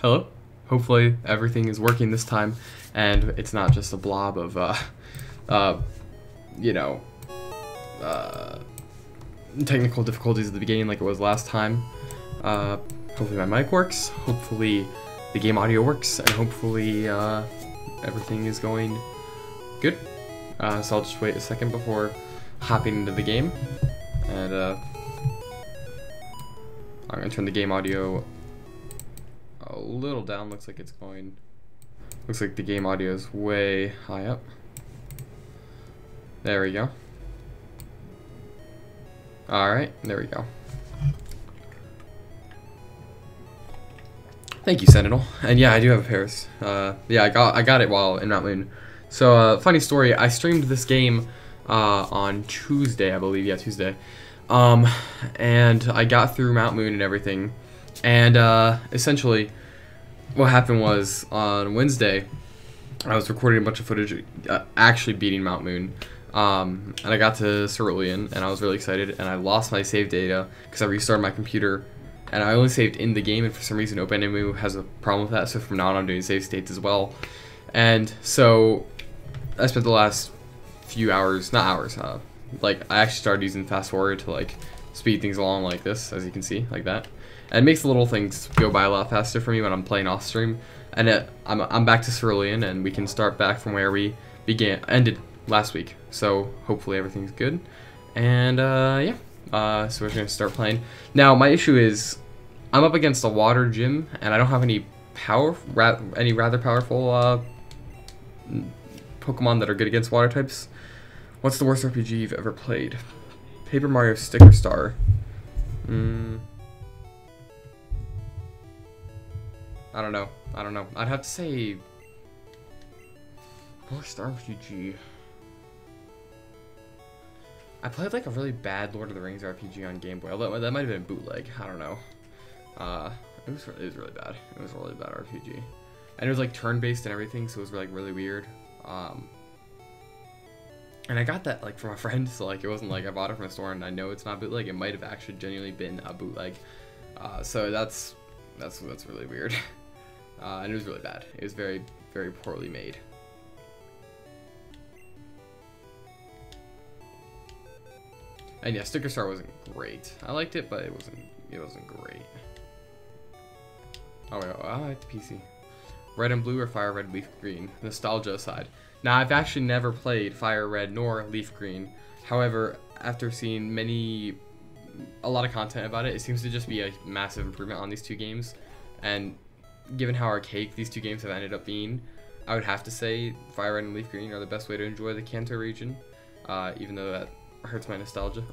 Hello. Hopefully everything is working this time, and it's not just a blob of, you know, technical difficulties at the beginning like it was last time. Hopefully my mic works. Hopefully the game audio works, and hopefully everything is going good. So I'll just wait a second before hopping into the game, and I'm gonna turn the game audio a little down. Looks like it's going. Looks like the game audio is way high up. There we go. Alright, there we go. Thank you, Sentinel. And yeah, I do have a Paris. Yeah, I got it while in Mount Moon. So, funny story, I streamed this game on Tuesday, I believe. Yeah, Tuesday. And I got through Mount Moon and everything. And essentially, what happened was on Wednesday, I was recording a bunch of footage actually beating Mount Moon. And I got to Cerulean, and I was really excited, and I lost my save data because I restarted my computer, and I only saved in the game, and for some reason OpenEMU has a problem with that, so from now on I'm doing save states as well. And so I spent the last few hours, not hours, like I actually started using fast forward to like speed things along like this, as you can see, like that. And it makes the little things go by a lot faster for me when I'm playing off stream. And I'm back to Cerulean, and we can start back from where we ended last week. So hopefully everything's good. And yeah, so we're gonna start playing. Now my issue is I'm up against a water gym, and I don't have any rather powerful Pokemon that are good against water types. What's the worst RPG you've ever played? Paper Mario Sticker Star. I don't know. I'd have to say worst RPG. I played like a really bad Lord of the Rings RPG on Game Boy. Although that might have been bootleg. I don't know. It was really bad. It was a really bad RPG, and it was like turn-based and everything, so it was like really weird. And I got that like from a friend, so like it wasn't like I bought it from a store and I know it's not bootleg. It might have actually genuinely been a bootleg. So that's really weird. And it was really bad. It was very, very poorly made. And yeah, Sticker Star wasn't great. I liked it, but it wasn't great. Oh wait, I like the PC. Red and Blue or Fire Red, Leaf Green? Nostalgia aside. Now, I've actually never played Fire Red nor Leaf Green. However, after seeing a lot of content about it, it seems to just be a massive improvement on these two games. And given how archaic these two games have ended up being, I would have to say Fire Red and Leaf Green are the best way to enjoy the Kanto region, even though that hurts my nostalgia.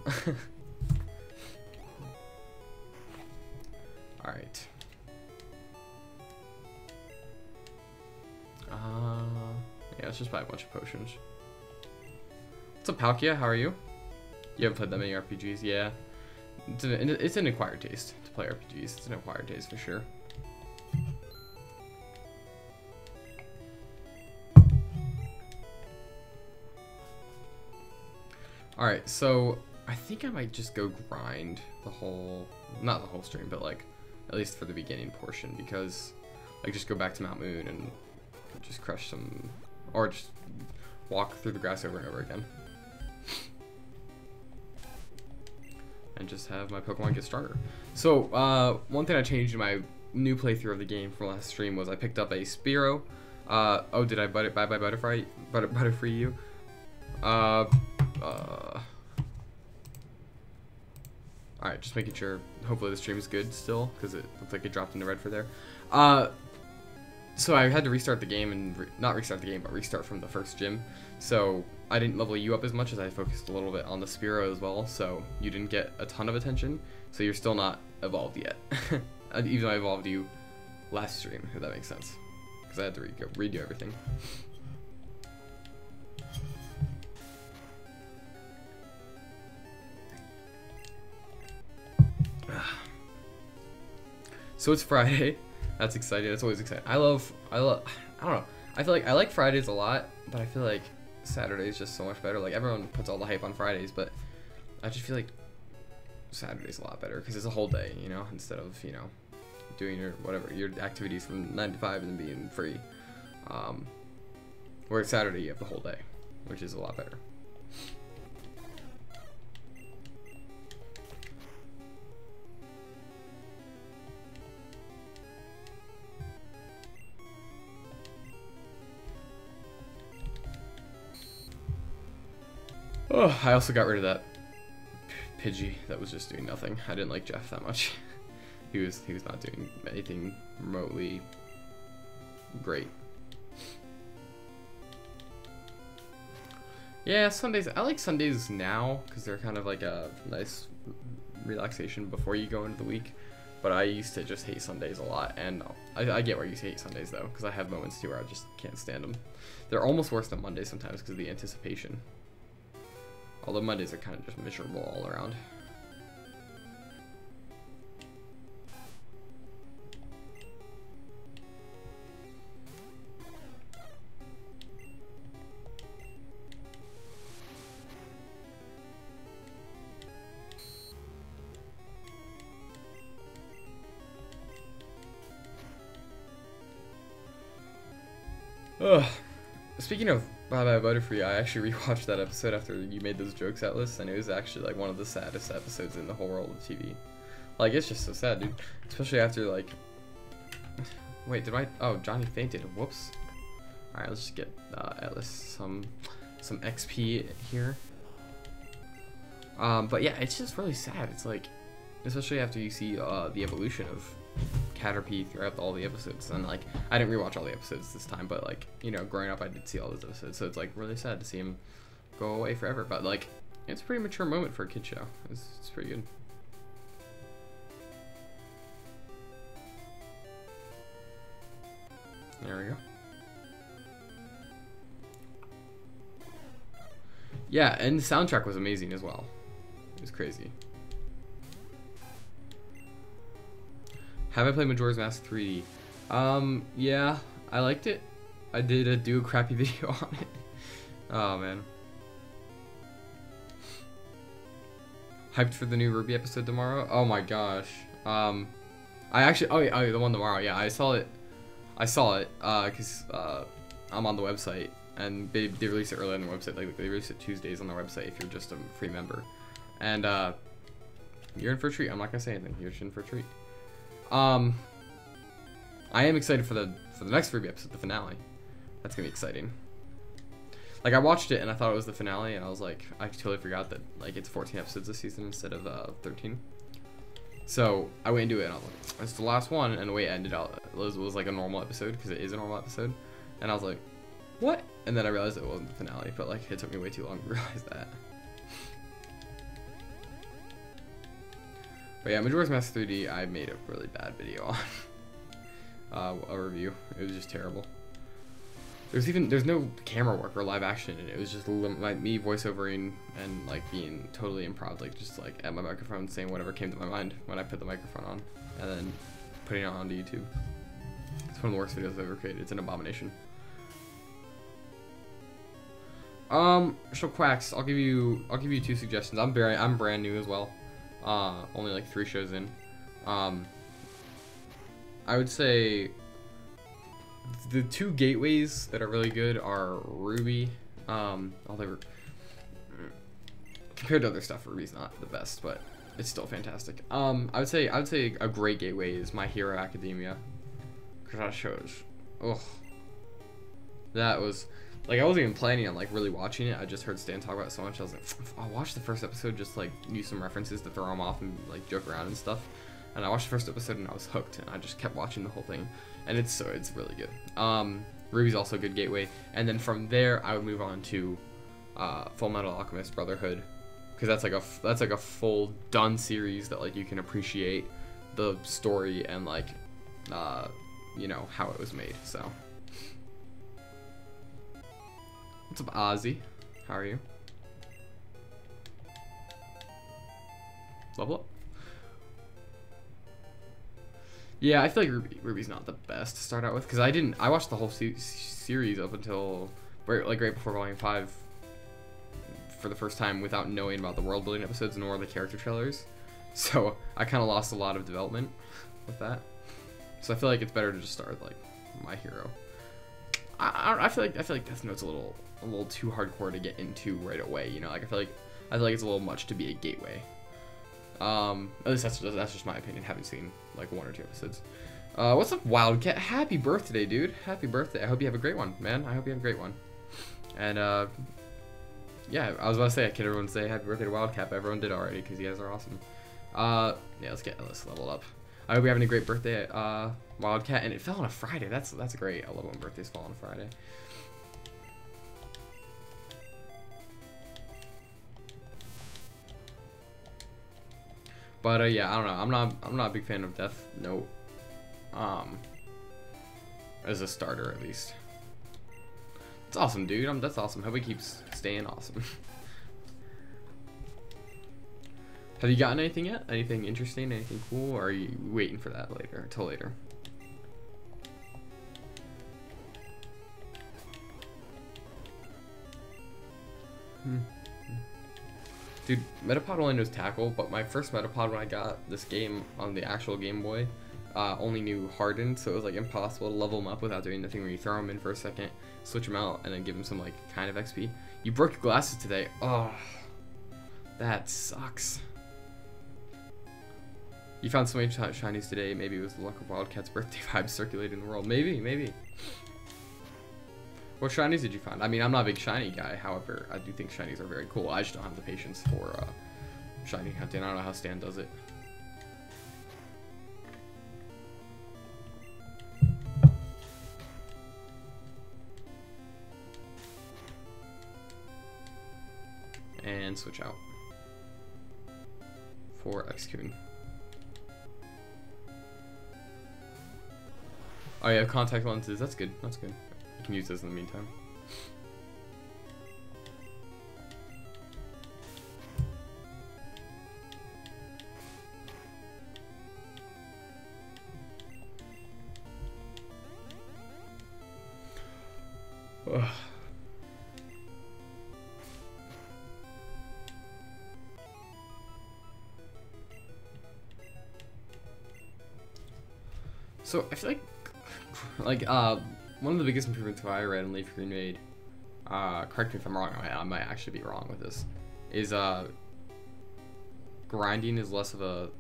Alright. Yeah, let's just buy a bunch of potions. What's up, Palkia? How are you? You haven't played that many RPGs, yeah. It's an acquired taste to play RPGs. It's an acquired taste for sure. Alright, so I think I might just go grind the whole, not the whole stream, but like at least for the beginning portion, because like just go back to Mount Moon and just crush some, or just walk through the grass over and over again. And just have my Pokemon get stronger. So, one thing I changed in my new playthrough of the game from last stream was I picked up a Spearow. Oh, did I buy Butterfree you? Alright, just making sure. Hopefully the stream is good still, because it looks like it dropped into red for there. So I had to restart the game, and not restart the game, but restart from the first gym. So I didn't level you up as much as I focused a little bit on the Spearow as well, so you didn't get a ton of attention. So you're still not evolved yet. Even though I evolved you last stream, if that makes sense. Because I had to redo everything. So it's Friday. That's exciting. That's always exciting. I don't know. I feel like I like Fridays a lot, but I feel like Saturday is just so much better. Like everyone puts all the hype on Fridays, but I just feel like Saturday's a lot better because it's a whole day, you know, instead of, you know, doing your whatever your activities from 9 to 5 and then being free. Whereas Saturday you have the whole day, which is a lot better. Oh, I also got rid of that Pidgey that was just doing nothing. I didn't like Jeff that much. he was not doing anything remotely great. Yeah, Sundays. I like Sundays now because they're kind of like a nice relaxation before you go into the week. But I used to just hate Sundays a lot, and I get why you hate Sundays though, because I have moments too where I just can't stand them. They're almost worse than Mondays sometimes because of the anticipation. Although Mondays are kind of just miserable all around. Ugh. Speaking of Bye Bye Butterfree, I actually rewatched that episode after you made those jokes, Atlas, and it was actually like one of the saddest episodes in the whole world of TV. Like, it's just so sad, dude. Especially after like, wait, did I? Oh, Johnny fainted. Whoops. All right, let's just get Atlas some XP here. But yeah, it's just really sad. It's like, especially after you see the evolution of Caterpie throughout all the episodes, and like I didn't rewatch all the episodes this time, but like, you know, growing up I did see all those episodes, so it's like really sad to see him go away forever. But like, it's a pretty mature moment for a kid show. It's pretty good. There we go. Yeah, and the soundtrack was amazing as well. It was crazy. Have I played Majora's Mask 3D? Yeah, I liked it. I did do a crappy video on it. Oh man. Hyped for the new Ruby episode tomorrow? Oh my gosh. I actually, oh, the one tomorrow, yeah, I saw it, cause, I'm on the website, and they release it early on the website, like, they release it Tuesdays on their website if you're just a free member, and, you're in for a treat. I'm not gonna say anything, you're just in for a treat. I am excited for the next Ruby episode, the finale. That's gonna be exciting. Like, I watched it and I thought it was the finale, and I was like, I totally forgot that like it's 14 episodes this season instead of 13. So I went into it and I was like, it's the last one, and the way it ended out was like a normal episode, because it is a normal episode, and I was like, what? And then I realized it wasn't the finale, but like it took me way too long to realize that. But yeah, Majora's Mask 3D, I made a really bad video on a review. It was just terrible. There's no camera work or live action in it. It was just like me voiceovering and like being totally improv, like just like at my microphone saying whatever came to my mind when I put the microphone on, and then putting it onto YouTube. It's one of the worst videos I've ever created. It's an abomination. So Quacks, I'll give you 2 suggestions. I'm brand new as well. Only like 3 shows in. I would say the 2 gateways that are really good are Ruby. Although compared to other stuff, Ruby's not the best, but it's still fantastic. I would say a great gateway is My Hero Academia, because that shows, that was like, I wasn't even planning on like really watching it. I just heard Stan talk about it so much. I was like, I'll watch the first episode, just like use some references to throw them off and like joke around and stuff. And I watched the first episode and I was hooked, and I just kept watching the whole thing. And it's really good. Ruby's also a good gateway. And then from there, I would move on to Full Metal Alchemist Brotherhood, because that's like a full done series that like you can appreciate the story and like you know, how it was made. So what's up, Ozzy? How are you? Level up. Yeah, I feel like Ruby's not the best to start out with, because I watched the whole series up until right before Volume 5 for the first time without knowing about the world building episodes nor the character trailers. So I kind of lost a lot of development with that. So I feel like it's better to just start with, like, my hero. I feel like Death Note's a little too hardcore to get into right away. You know, like I feel like it's a little much to be a gateway. At least that's just my opinion, having seen like 1 or 2 episodes. What's up, Wildcat? Happy birthday, dude! Happy birthday! I hope you have a great one, man. I hope you have a great one. And yeah, I was about to say, can everyone say happy birthday to Wildcat? But everyone did already because you guys are awesome. Yeah, let's level up. I hope you're having a great birthday, Wildcat, and it fell on a Friday. That's great. I love when birthdays fall on a Friday. But yeah, I don't know. I'm not a big fan of Death Note. As a starter, at least. It's awesome, dude. That's awesome. Hope it keeps staying awesome. Have you gotten anything yet? Anything interesting? Anything cool? Or are you waiting for that later? Till later. Dude, Metapod only knows Tackle, but my first Metapod when I got this game on the actual Game Boy only knew Harden, so it was like impossible to level him up without doing the thing where you throw him in for a second, switch him out, and then give him some like kind of XP. You broke your glasses today. Oh, that sucks. You found so many shinies today. Maybe it was the luck of Wildcat's birthday vibes circulating the world. Maybe. What shinies did you find? I mean, I'm not a big shiny guy. However, I do think shinies are very cool. I just don't have the patience for shiny hunting. I don't know how Stan does it. And switch out for X-Coon. Oh, you have contact lenses. That's good. That's good. You can use those in the meantime. Ugh. So I feel like one of the biggest improvements I read in Leaf Green made, correct me if I'm wrong, I might actually be wrong with this, is grinding is less of a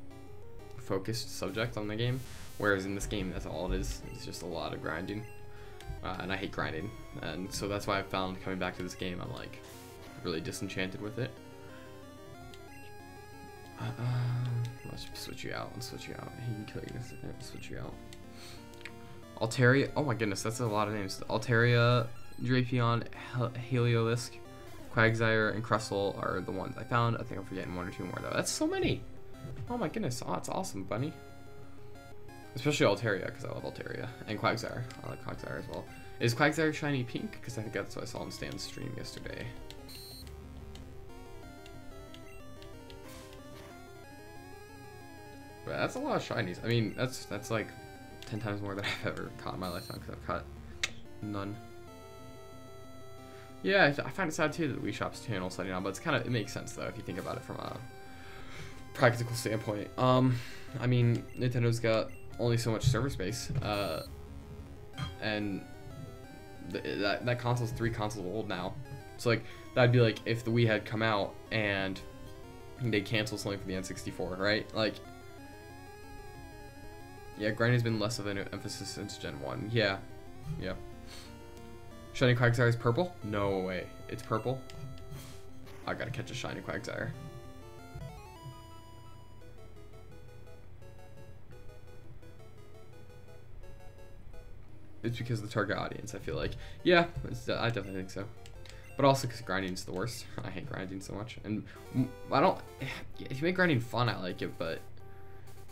focused subject on the game, whereas in this game that's all it is. It's just a lot of grinding, and I hate grinding, and so that's why I found coming back to this game I'm like really disenchanted with it. Let's switch you out. Let's switch you out. He can kill you. Let's switch you out. Altaria, oh my goodness, that's a lot of names. Altaria, Drapion, Heliolisk, Quagsire, and Crustle are the ones I found. I think I'm forgetting 1 or 2 more though. That's so many! Oh my goodness, oh, that's awesome, bunny. Especially Altaria, because I love Altaria. And Quagsire, I like Quagsire as well. Is Quagsire shiny pink? Because I think that's what I saw on Stan's stream yesterday. But that's a lot of shinies. I mean, that's like 10 times more than I've ever caught in my lifetime, because I've caught none. Yeah, I find it sad too that the Wii Shop's channel setting on, but it's kind of, it makes sense though if you think about it from a practical standpoint. I mean, Nintendo's got only so much server space, and that console's 3 consoles old now. So like that'd be like if the Wii had come out and they canceled something for the N64, right? Like. Yeah, grinding's been less of an emphasis since Gen 1. Yeah. Shiny Quagsire is purple? No way. It's purple? I gotta catch a shiny Quagsire. It's because of the target audience, I feel like. Yeah, I definitely think so. But also because grinding's the worst. I hate grinding so much. And I don't... If you make grinding fun, I like it, but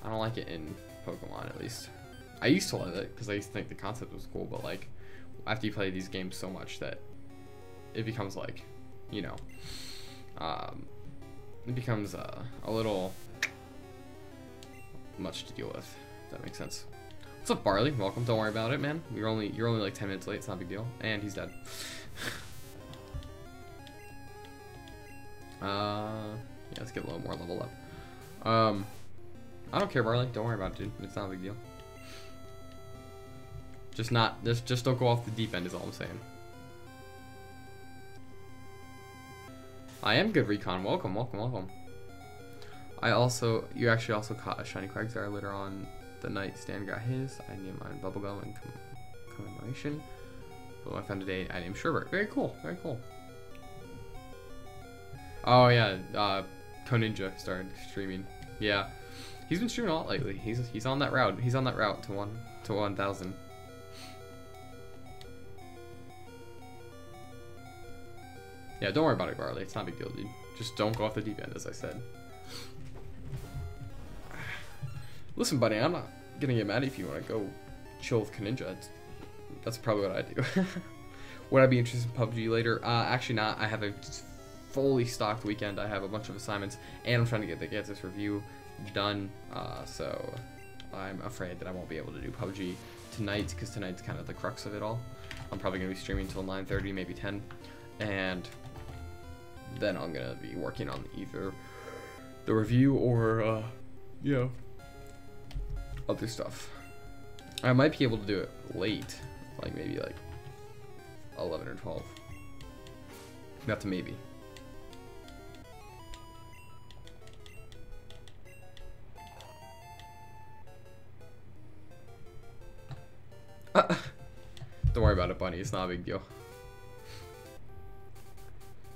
I don't like it in Pokemon, at least. I used to love it because I used to think the concept was cool, but like after you play these games so much that it becomes like, you know, it becomes a little much to deal with, if that makes sense. What's up, Barley? Welcome. Don't worry about it, man. You're only like 10 minutes late. It's not a big deal. And he's dead. Yeah, let's get a little more level up. I don't care, Barley. Don't worry about it, dude. It's not a big deal. Just don't go off the deep end is all I'm saying. I am good, Recon. Welcome, welcome, welcome. You actually also caught a shiny Quagsire later on the night Stan got his. I named mine Bubblegum in commemoration. But I found today, I named Sherbert. Very cool, very cool. Oh yeah, Koninja started streaming. Yeah, he's been streaming a lot lately. He's on that route. He's on that route to 1,000. Yeah, don't worry about it, Barley. It's not a big deal, dude. Just don't go off the deep end, as I said. Listen, buddy, I'm not gonna get mad if you want to go chill with Koninja. That's probably what I do. Would I be interested in PUBG later? Actually not. I have a fully stocked weekend. I have a bunch of assignments, and I'm trying to get this review done. So I'm afraid that I won't be able to do PUBG tonight, because tonight's kind of the crux of it all. I'm probably gonna be streaming until 9:30, maybe 10, and then I'm gonna be working on either the review or you know, other stuff. I might be able to do it late, like maybe like 11 or 12. That's a maybe. Don't worry about it, Bunny. It's not a big deal.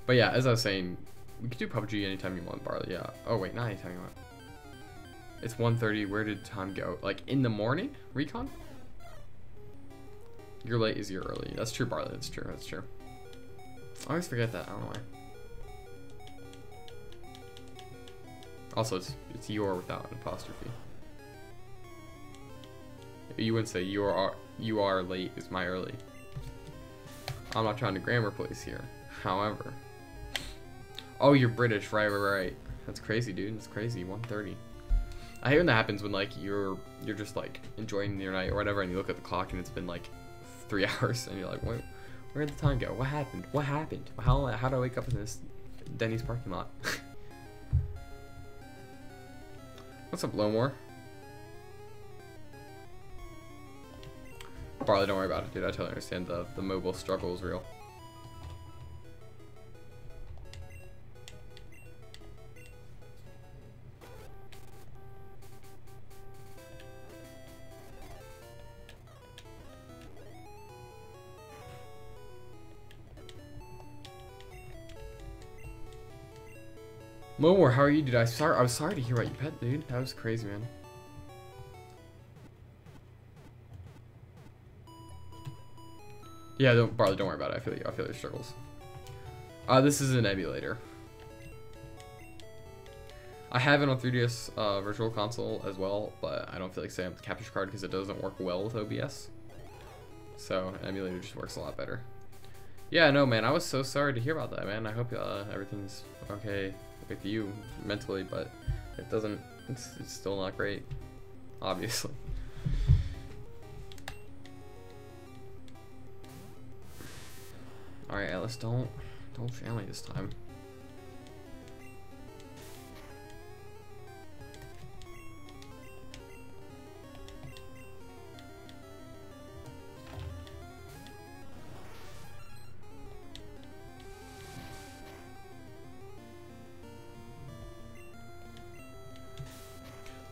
But yeah, as I was saying, we could do PUBG anytime you want, Barley. Yeah. Oh wait, not anytime you want. It's 1:30. Where did time go? Like in the morning, Recon? You're late is you're early. That's true, Barley. That's true. That's true. I always forget that. I don't know why. Also, it's your without an apostrophe. You wouldn't say you are late is my early. I'm not trying to grammar place here. However, oh, you're British, right. That's crazy, dude. It's crazy. 1:30. I hate when that happens when like you're just like enjoying your night or whatever, and you look at the clock and it's been like 3 hours, and you're like, wait, where did the time go? What happened? What happened? How did I wake up in this Denny's parking lot? What's up, Lowmore? Barley, don't worry about it, dude. I totally understand the mobile struggle is real. Lowmore, how are you, dude? I was sorry to hear about your pet, dude. That was crazy, man. Yeah, Barley, don't worry about it. I feel you. I feel your struggles. This is an emulator. I have it on 3DS Virtual Console as well, but I don't feel like setting up the capture card because it doesn't work well with OBS. So an emulator just works a lot better. Yeah, no, man. I was so sorry to hear about that, man. I hope everything's okay with you mentally, but it doesn't. It's still not great, obviously. Alright, Alice, don't family this time.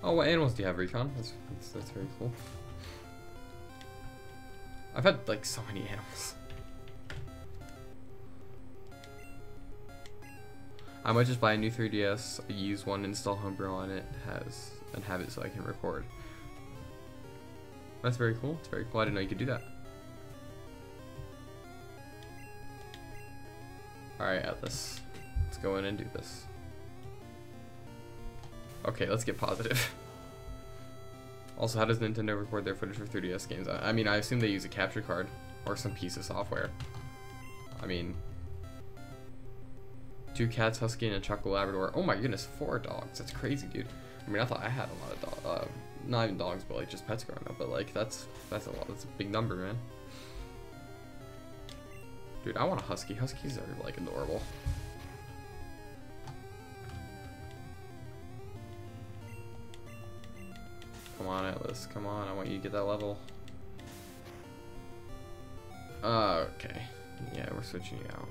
Oh, what animals do you have, Recon? That's very cool. I've had like so many animals. I might just buy a new 3DS, a used one, install Homebrew on it, and have it so I can record. That's very cool. It's very cool. I didn't know you could do that. Alright, Atlas. Let's go in and do this. Okay, let's get positive. Also, how does Nintendo record their footage for 3DS games? I mean, I assume they use a capture card or some piece of software. I mean, 2 cats, husky, and a chocolate Labrador. Oh my goodness, 4 dogs. That's crazy, dude. I mean, I thought I had a lot of dogs. Not even dogs, but like just pets growing up. But like, that's a lot. That's a big number, man. Dude, I want a husky. Huskies are like adorable. Come on, Atlas. Come on. I want you to get that level. Okay. Yeah, we're switching you out.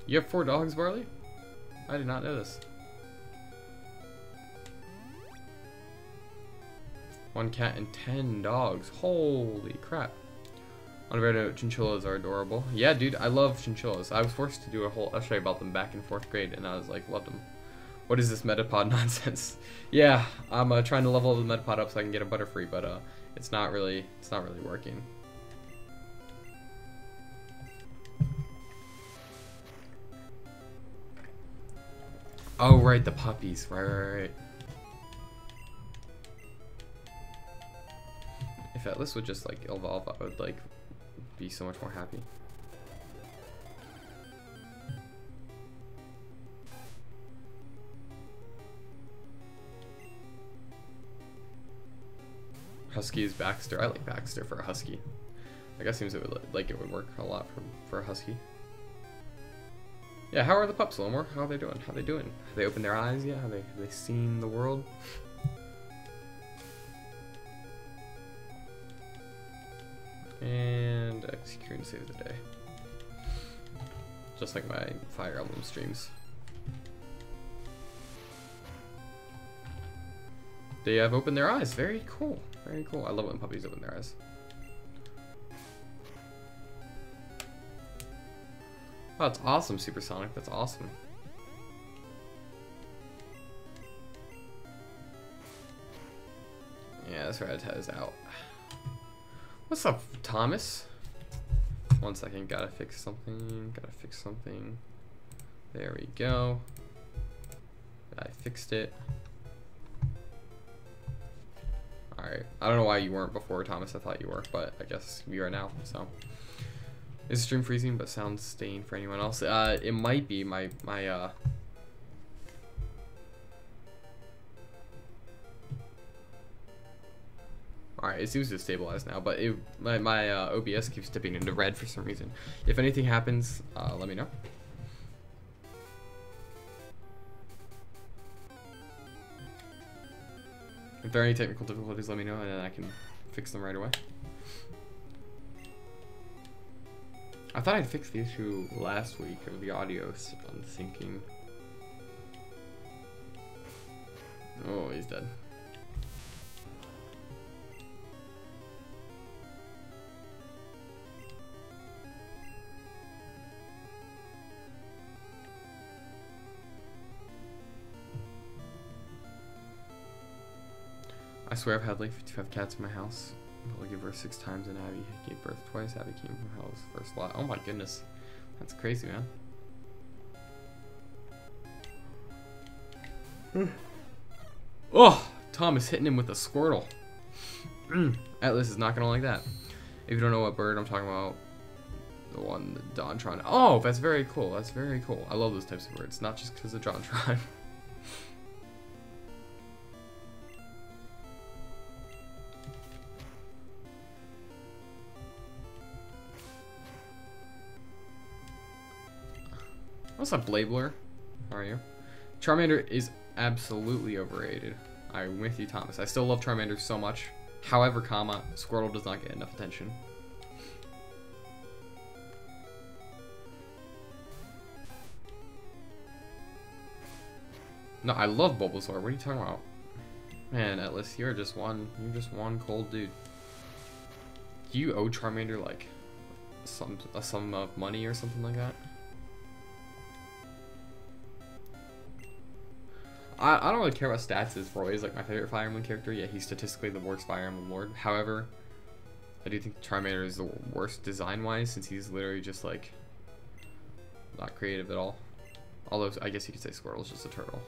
You have 4 dogs, Barley? I did not know this. 1 cat and 10 dogs. Holy crap. On a note, chinchillas are adorable. Yeah, dude, I love chinchillas. I was forced to do a whole essay about them back in 4th grade, and I was like, loved them. What is this Metapod nonsense? Yeah, I'm trying to level the Metapod up so I can get a Butterfree, but it's not really working. Oh right, the puppies. Right. If Atlas would just like evolve, I would like be so much more happy. Husky is Baxter. I like Baxter for a Husky. I guess seems it would work a lot for a Husky. Yeah, how are the pups, Lomor? How are they doing? How they doing? Have they opened their eyes yet? Have they seen the world? And executing save the day. Just like my Fire Emblem streams. They have opened their eyes. Very cool. Very cool. I love when puppies open their eyes. Oh, that's awesome, Supersonic. That's awesome. Yeah, this Rattata is out. What's up, Thomas? 1 second. Gotta fix something. Gotta fix something. There we go. I fixed it. Alright. I don't know why you weren't before, Thomas. I thought you were, but I guess we are now, so. Is the stream freezing, but sounds staying for anyone else? It might be my Alright, it seems to stabilize now, but my OBS keeps dipping into red for some reason. If anything happens, let me know. If there are any technical difficulties, let me know, and then I can fix them right away. I thought I'd fixed the issue last week of the audio unsyncing. Oh, he's dead. I swear I've had like 55 cats in my house. I'll give birth 6 times and Abby gave birth twice. Abby came from hell's first lot. Oh my goodness. That's crazy, man. Oh! Thomas hitting him with a Squirtle. Atlas is not gonna like that. If you don't know what bird I'm talking about, the one, the Dontron. Oh, that's very cool. That's very cool. I love those types of birds, not just because of Dontron. What's up, Blabler? How are you? Charmander is absolutely overrated. I'm with you, Thomas. I still love Charmander so much. However, Squirtle does not get enough attention. No, I love Bulbasaur. What are you talking about? Man, Atlas, you're just one cold dude. Do you owe Charmander like a sum of money or something like that? I don't really care about stats, as Roy is like my favorite Fire Emblem character, yet he's statistically the worst Fire Emblem Lord. However, I do think Charmander is the worst design-wise, since he's literally just like not creative at all. Although I guess you could say Squirtle's just a turtle.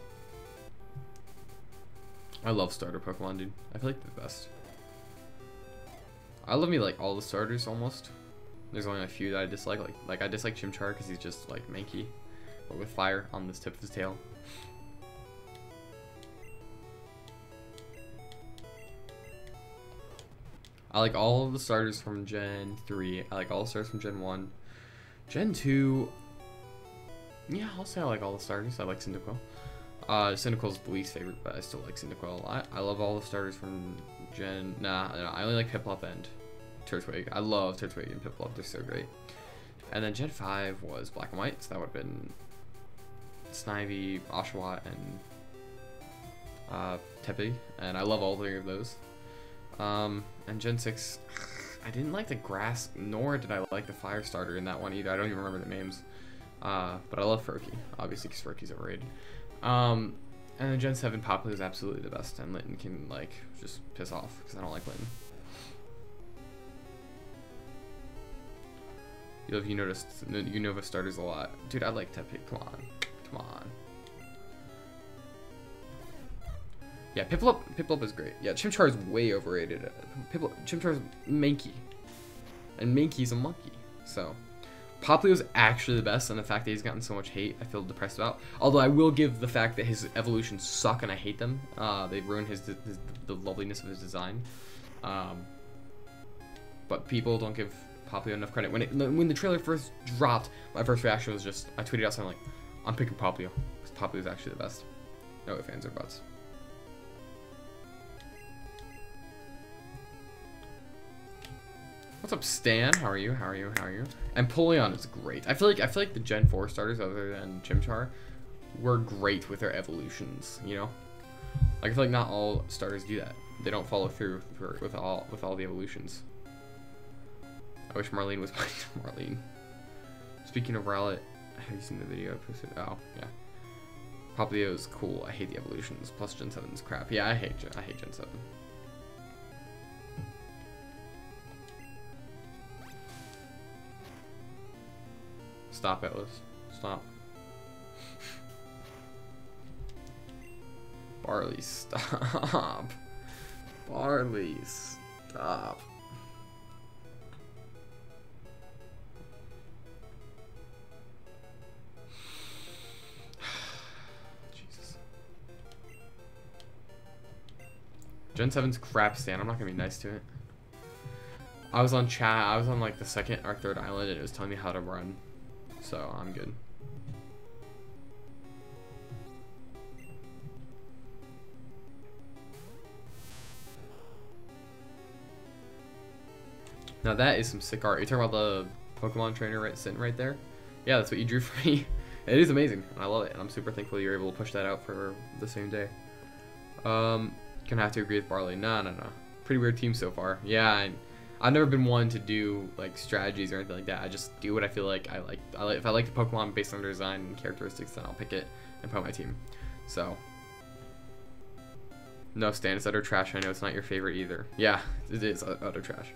I love starter Pokemon, dude. I feel like they're the best. I love me like all the starters almost. There's only a few that I dislike. Like I dislike Chimchar because he's just like manky, but with fire on this tip of his tail. I like all of the starters from Gen 3. I like all the starters from Gen 1. Gen 2... Yeah, I'll say I like all the starters. I like Cyndaquil. Cyndaquil's the least favorite, but I still like Cyndaquil a lot. I love all the starters from Gen... Nah, I only like Piplup and Turtwig. I love Turtwig and Piplup. They're so great. And then Gen 5 was Black and White, so that would have been Snivy, Oshawott, and Teppy. And I love all three of those. And Gen 6, I didn't like the grass, nor did I like the fire starter in that one either. I don't even remember the names. But I love Furky, obviously, because Furky's overrated. And then Gen 7, Popplio is absolutely the best, and Litten can, like, just piss off, because I don't like Litten. You love Unova starters a lot. Dude, I like Teppy. Come on. Come on. Yeah, Piplup is great. Yeah, Chimchar is way overrated. Chimchar is Mankey. And Mankey's a monkey. So, Popplio is actually the best, and the fact that he's gotten so much hate, I feel depressed about. Although I will give the fact that his evolutions suck, and I hate them. They ruin the loveliness of his design. But people don't give Popplio enough credit. When the trailer first dropped, my first reaction was just, I tweeted out something like, I'm picking Popplio, because Popplio is actually the best. No ifs, ands, or buts. What's up, Stan? How are you? How are you? How are you? And Polion is great. I feel like the Gen 4 starters, other than Chimchar, were great with their evolutions. You know, like I feel like not all starters do that. They don't follow through with all the evolutions. I wish Marlene was playing Marlene. Speaking of Rowlet, have you seen the video I posted? Oh yeah, Popplio is cool. I hate the evolutions. Plus Gen 7 is crap. Yeah, I hate Gen 7. Stop, Atlas. Stop. Barley, stop. Barley, stop. Jesus. Gen 7's crap, Stan. I'm not gonna be nice to it. I was on chat. I was on like the second or third island, and it was telling me how to run. So I'm good. Now that is some sick art. You're talking about the Pokemon trainer sitting right there? Yeah, that's what you drew for me. It is amazing. I love it. And I'm super thankful you're able to push that out for the same day. Gonna have to agree with Barley. No. Pretty weird team so far. Yeah, I've never been one to do like strategies or anything like that. I just do what I feel like I like. If I like the Pokemon based on their design and characteristics, then I'll pick it and put on my team. So, no, Stan, it's utter trash. I know it's not your favorite either. Yeah, it is utter trash.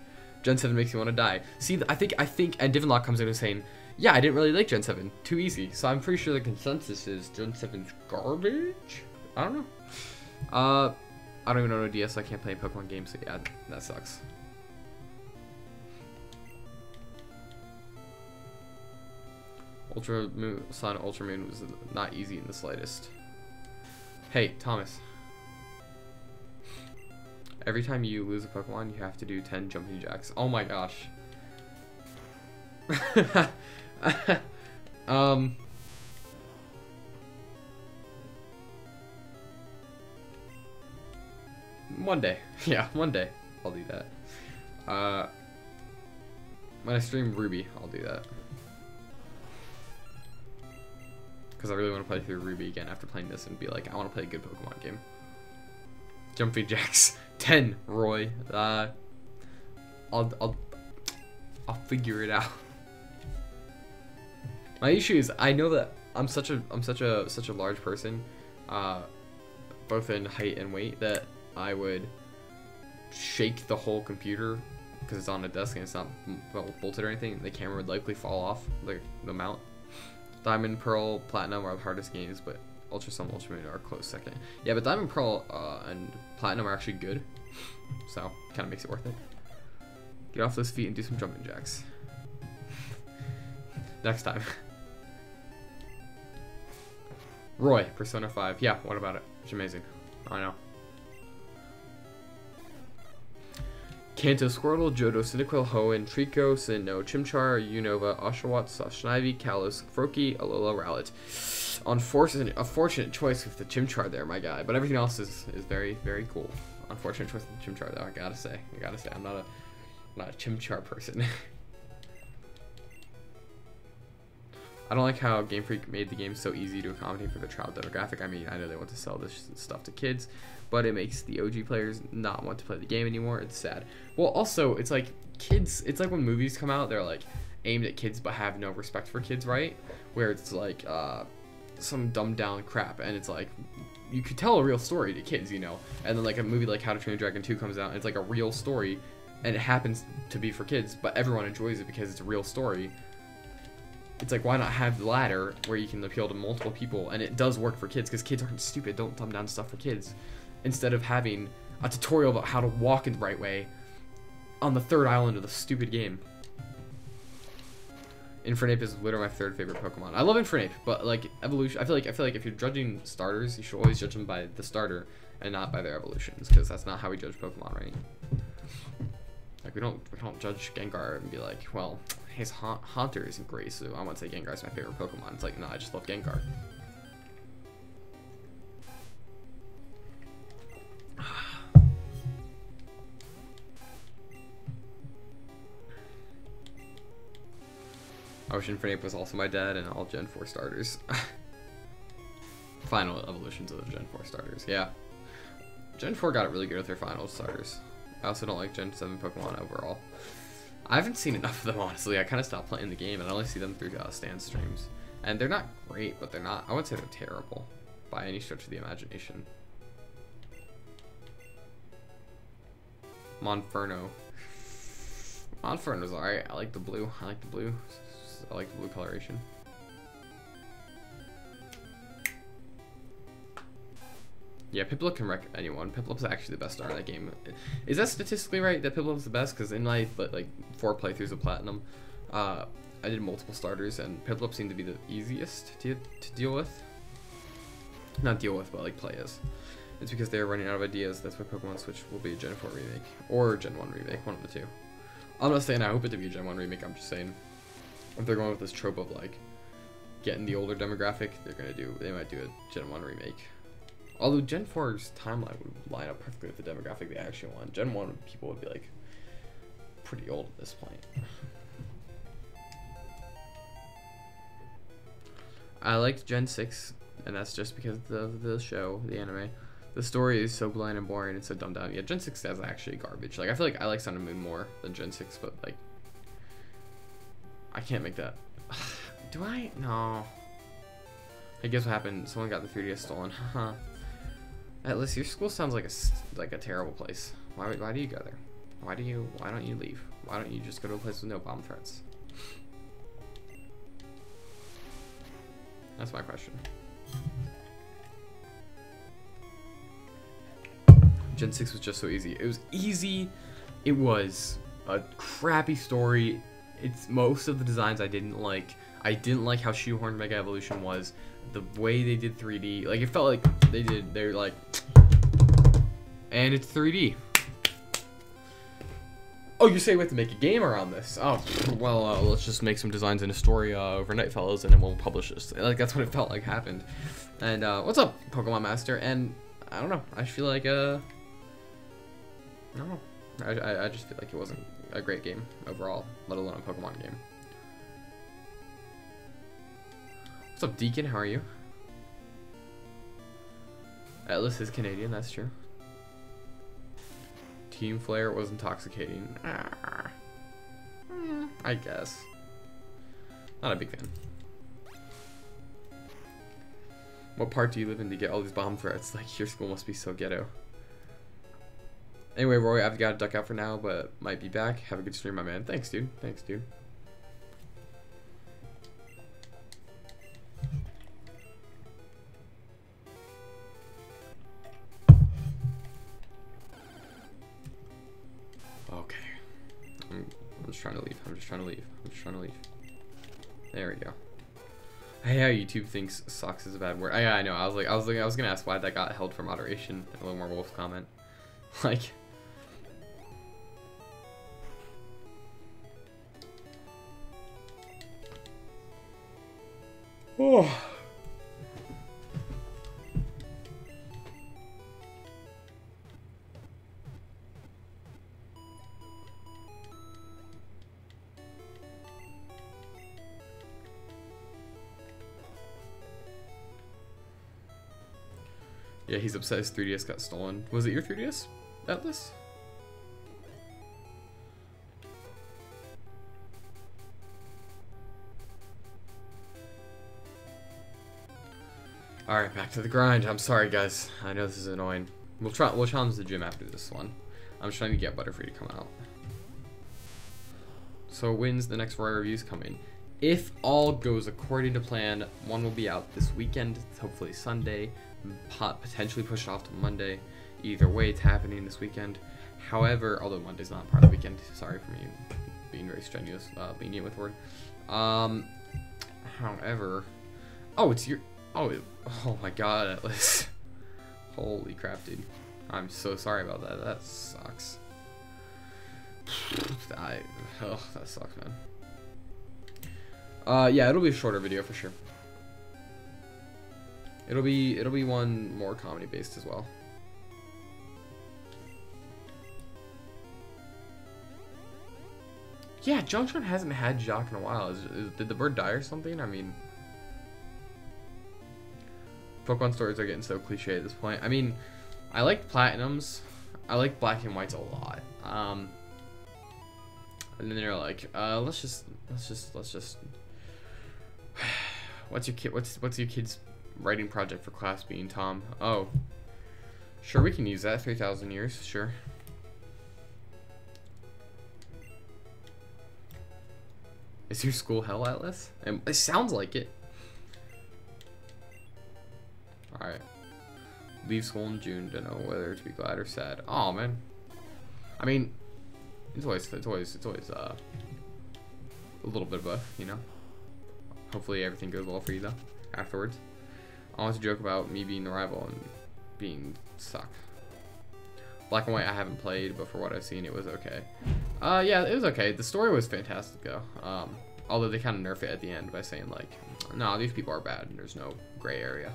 Gen 7 makes me want to die. See, I think, and Divinlock comes in and saying, yeah, I didn't really like Gen 7. Too easy. So I'm pretty sure the consensus is Gen 7's garbage? I don't know. I don't even know no DS, so I can't play Pokemon games, so yeah, that sucks. Ultra Moon, Sun Ultra Moon was not easy in the slightest. Hey, Thomas. Every time you lose a Pokemon, you have to do 10 jumping jacks. Oh my gosh. One day. Yeah, one day. I'll do that. When I stream Ruby, I'll do that. Because I really want to play through Ruby again after playing this and be like, I want to play a good Pokemon game. Jumping jacks. 10, Roy. I'll figure it out. My issue is I know that I'm such a large person, both in height and weight, that I would shake the whole computer because it's on a desk and it's not bolted or anything. The camera would likely fall off, like the mount. Diamond, Pearl, Platinum are the hardest games, but Ultra Sun, Ultra Moon are close second. Yeah, but Diamond, Pearl, and Platinum are actually good, so kind of makes it worth it. Get off those feet and do some jumping jacks. Next time. Roy, Persona 5. Yeah, what about it? It's amazing. I know. Kanto, Squirtle, Johto, Cyndaquil, Hoenn, Trico, Sinnoh, Chimchar, Unova, Oshawott, Snivy, Kalos, Froakie, Alola, Rowlet. A fortunate choice with the Chimchar there, my guy. But everything else is very, very cool. Unfortunate choice with the Chimchar, though, I gotta say. I'm not not a Chimchar person. I don't like how Game Freak made the game so easy to accommodate for the child demographic. I mean, I know they want to sell this stuff to kids, but it makes the OG players not want to play the game anymore. It's sad. Well, also, it's like kids, it's like when movies come out, they're like aimed at kids but have no respect for kids, right? Where it's like some dumbed down crap, and it's like you could tell a real story to kids, you know? And then like a movie like How to Train Your Dragon 2 comes out, and it's like a real story, and it happens to be for kids, but everyone enjoys it because it's a real story. It's like, why not have the ladder where you can appeal to multiple people, and it does work for kids because kids aren't stupid. Don't dumb down stuff for kids. Instead of having a tutorial about how to walk in the right way on the third island of the stupid game. Infernape is literally my third favorite Pokemon. I love Infernape, but like evolution, I feel like if you're judging starters, you should always judge them by the starter and not by their evolutions, because that's not how we judge Pokemon, right? Like we don't judge Gengar and be like, well, his Haunter isn't great, so I won't say Gengar's my favorite Pokemon. It's like, no, I just love Gengar. I wish Infernape was also my dad and all Gen 4 starters. Final evolutions of the Gen 4 starters, yeah. Gen 4 got it really good with their final starters. I also don't like Gen 7 Pokemon overall. I haven't seen enough of them, honestly. I kind of stopped playing the game, and I only see them through Stan streams. And they're not great, but they're not, I wouldn't say they're terrible by any stretch of the imagination. Monferno. Monferno's alright. I like the blue. I like the blue coloration. Yeah, Piplup can wreck anyone. Piplup's actually the best star in that game. Is that statistically right that Piplup's the best? Because in my like 4 playthroughs of Platinum, I did multiple starters, and Piplup seemed to be the easiest to deal with. Not deal with, but like play as. It's because they're running out of ideas. That's why Pokemon Switch will be a Gen 4 remake or Gen 1 remake, one of the two. I'm not saying I hope it to be a Gen 1 remake. I'm just saying if they're going with this trope of like getting the older demographic, they might do a Gen 1 remake. Although Gen 4's timeline would line up perfectly with the demographic they actually want. Gen 1 people would be like pretty old at this point. I liked Gen 6, and that's just because of the show, the anime. The story is so bland and boring and so dumbed down. Yeah, Gen 6 is actually garbage. Like I feel like I like Sun and Moon more than Gen 6, but like I can't make that. Do I? No. I guess what happened? Someone got the 3DS stolen. Haha. Atlas, your school sounds like a terrible place. Why do you go there? Why don't you leave? Why don't you just go to a place with no bomb threats? That's my question. Gen 6 was just so easy. It was easy. It was a crappy story. It's most of the designs I didn't like. I didn't like how shoehorned Mega Evolution was. The way they did 3D, like it felt like they're like, and it's 3D. Oh, you say we have to make a game around this? Oh, well, let's just make some designs and a story overnight, fellas, and then we'll publish this. Like that's what it felt like happened. And what's up, Pokemon Master? And I don't know. I feel like I don't know. I just feel like it wasn't a great game overall, let alone a Pokemon game. What's up, Deacon? How are you? Atlas is Canadian, that's true. Team Flare was intoxicating. I guess. Not a big fan. What part do you live in to get all these bomb threats? Like, your school must be so ghetto. Anyway, Roy, I've got to duck out for now, but might be back. Have a good stream, my man. Thanks, dude. Thanks, dude. Okay. I'm just trying to leave. I'm just trying to leave. There we go. Hey, how YouTube thinks sucks is a bad word. Yeah, I know. I was gonna ask why that got held for moderation. A little more Wolf comment. Like. Oh. Yeah, he's upset his 3DS got stolen. Was it your 3DS, Atlas? Alright, back to the grind. I'm sorry, guys. I know this is annoying. We'll challenge the gym after this one. I'm just trying to get Butterfree to come out. So when's the next Roy reviews coming? If all goes according to plan, one will be out this weekend, hopefully Sunday, potentially pushed off to Monday. Either way, it's happening this weekend. However, although Monday's not part of the weekend, sorry for me being very strenuous, lenient with the word. However, oh, it's your, oh my god, Atlas. Holy crap, dude. I'm so sorry about that. That sucks. That sucks, man. Yeah, it'll be a shorter video for sure. It'll be one more comedy based as well. Yeah, Junction hasn't had Jock in a while. Did the bird die or something? I mean, Pokemon stories are getting so cliche at this point. I mean, I like Platinums. I like Black and Whites a lot. And then they're like, let's just. What's your kid's writing project for class being, Tom? Oh, sure, we can use that. 3,000 years, sure. Is your school hell, Atlas? It sounds like it. Alright. Leave school in June to know whether to be glad or sad. Oh man. I mean, it's always a little bit of both, you know. Hopefully everything goes well for you though afterwards. I want to joke about me being the rival and being suck. Black and White I haven't played, but for what I've seen, it was okay. Yeah, it was okay. The story was fantastic though. Although they kind of nerf it at the end by saying like, no, these people are bad and there's no gray area.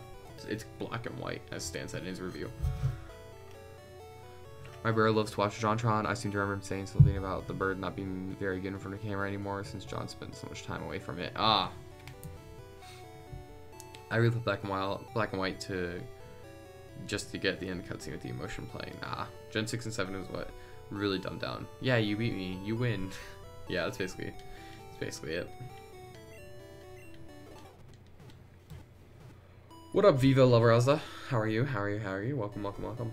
It's black and white, as Stan said in his review. My brother loves to watch JonTron. I seem to remember him saying something about the bird not being very good in front of the camera anymore since John spent so much time away from it. I really put Black and White to just to get the end cutscene with the emotion playing. Gen 6 and 7 is what really dumbed down. Yeah, you beat me, you win. Yeah, that's basically it. What up, Viva La Raza? How are you? Welcome.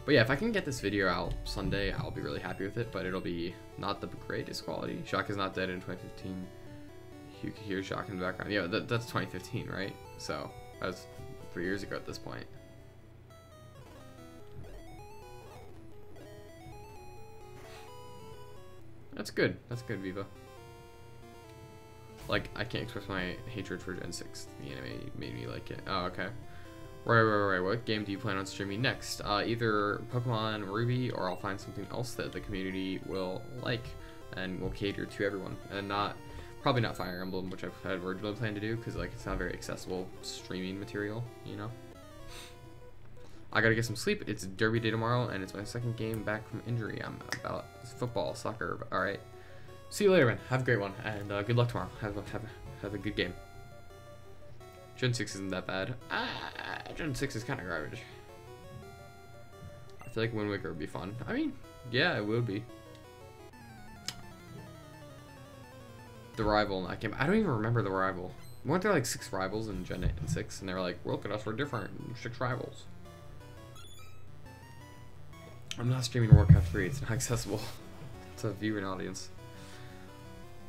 But yeah, if I can get this video out Sunday, I'll be really happy with it, but it'll be not the greatest quality. Jacques is not dead in 2015. You can hear Jacques in the background. Yeah, that's 2015, right? So, that was 3 years ago at this point. That's good, Viva. Like, I can't express my hatred for Gen 6. The anime made me like it. Oh, okay. Right. What game do you plan on streaming next? Either Pokemon Ruby, or I'll find something else that the community will like and will cater to everyone, and probably not Fire Emblem, which I've had originally planned to do because like it's not very accessible streaming material, you know. I gotta get some sleep. It's Derby day tomorrow, and it's my second game back from injury. I'm about football, soccer. All right. See you later, man. Have a great one, and good luck tomorrow. Have a good game. Gen 6 isn't that bad. Gen 6 is kind of garbage. I feel like Wind Waker would be fun. I mean, yeah, it would be. The rival in that game. I don't even remember the rival. Weren't there like 6 rivals in Gen 8 and 6? And they were like, look at us, we're different. 6 rivals. I'm not streaming Warcraft 3. It's not accessible to a viewing audience.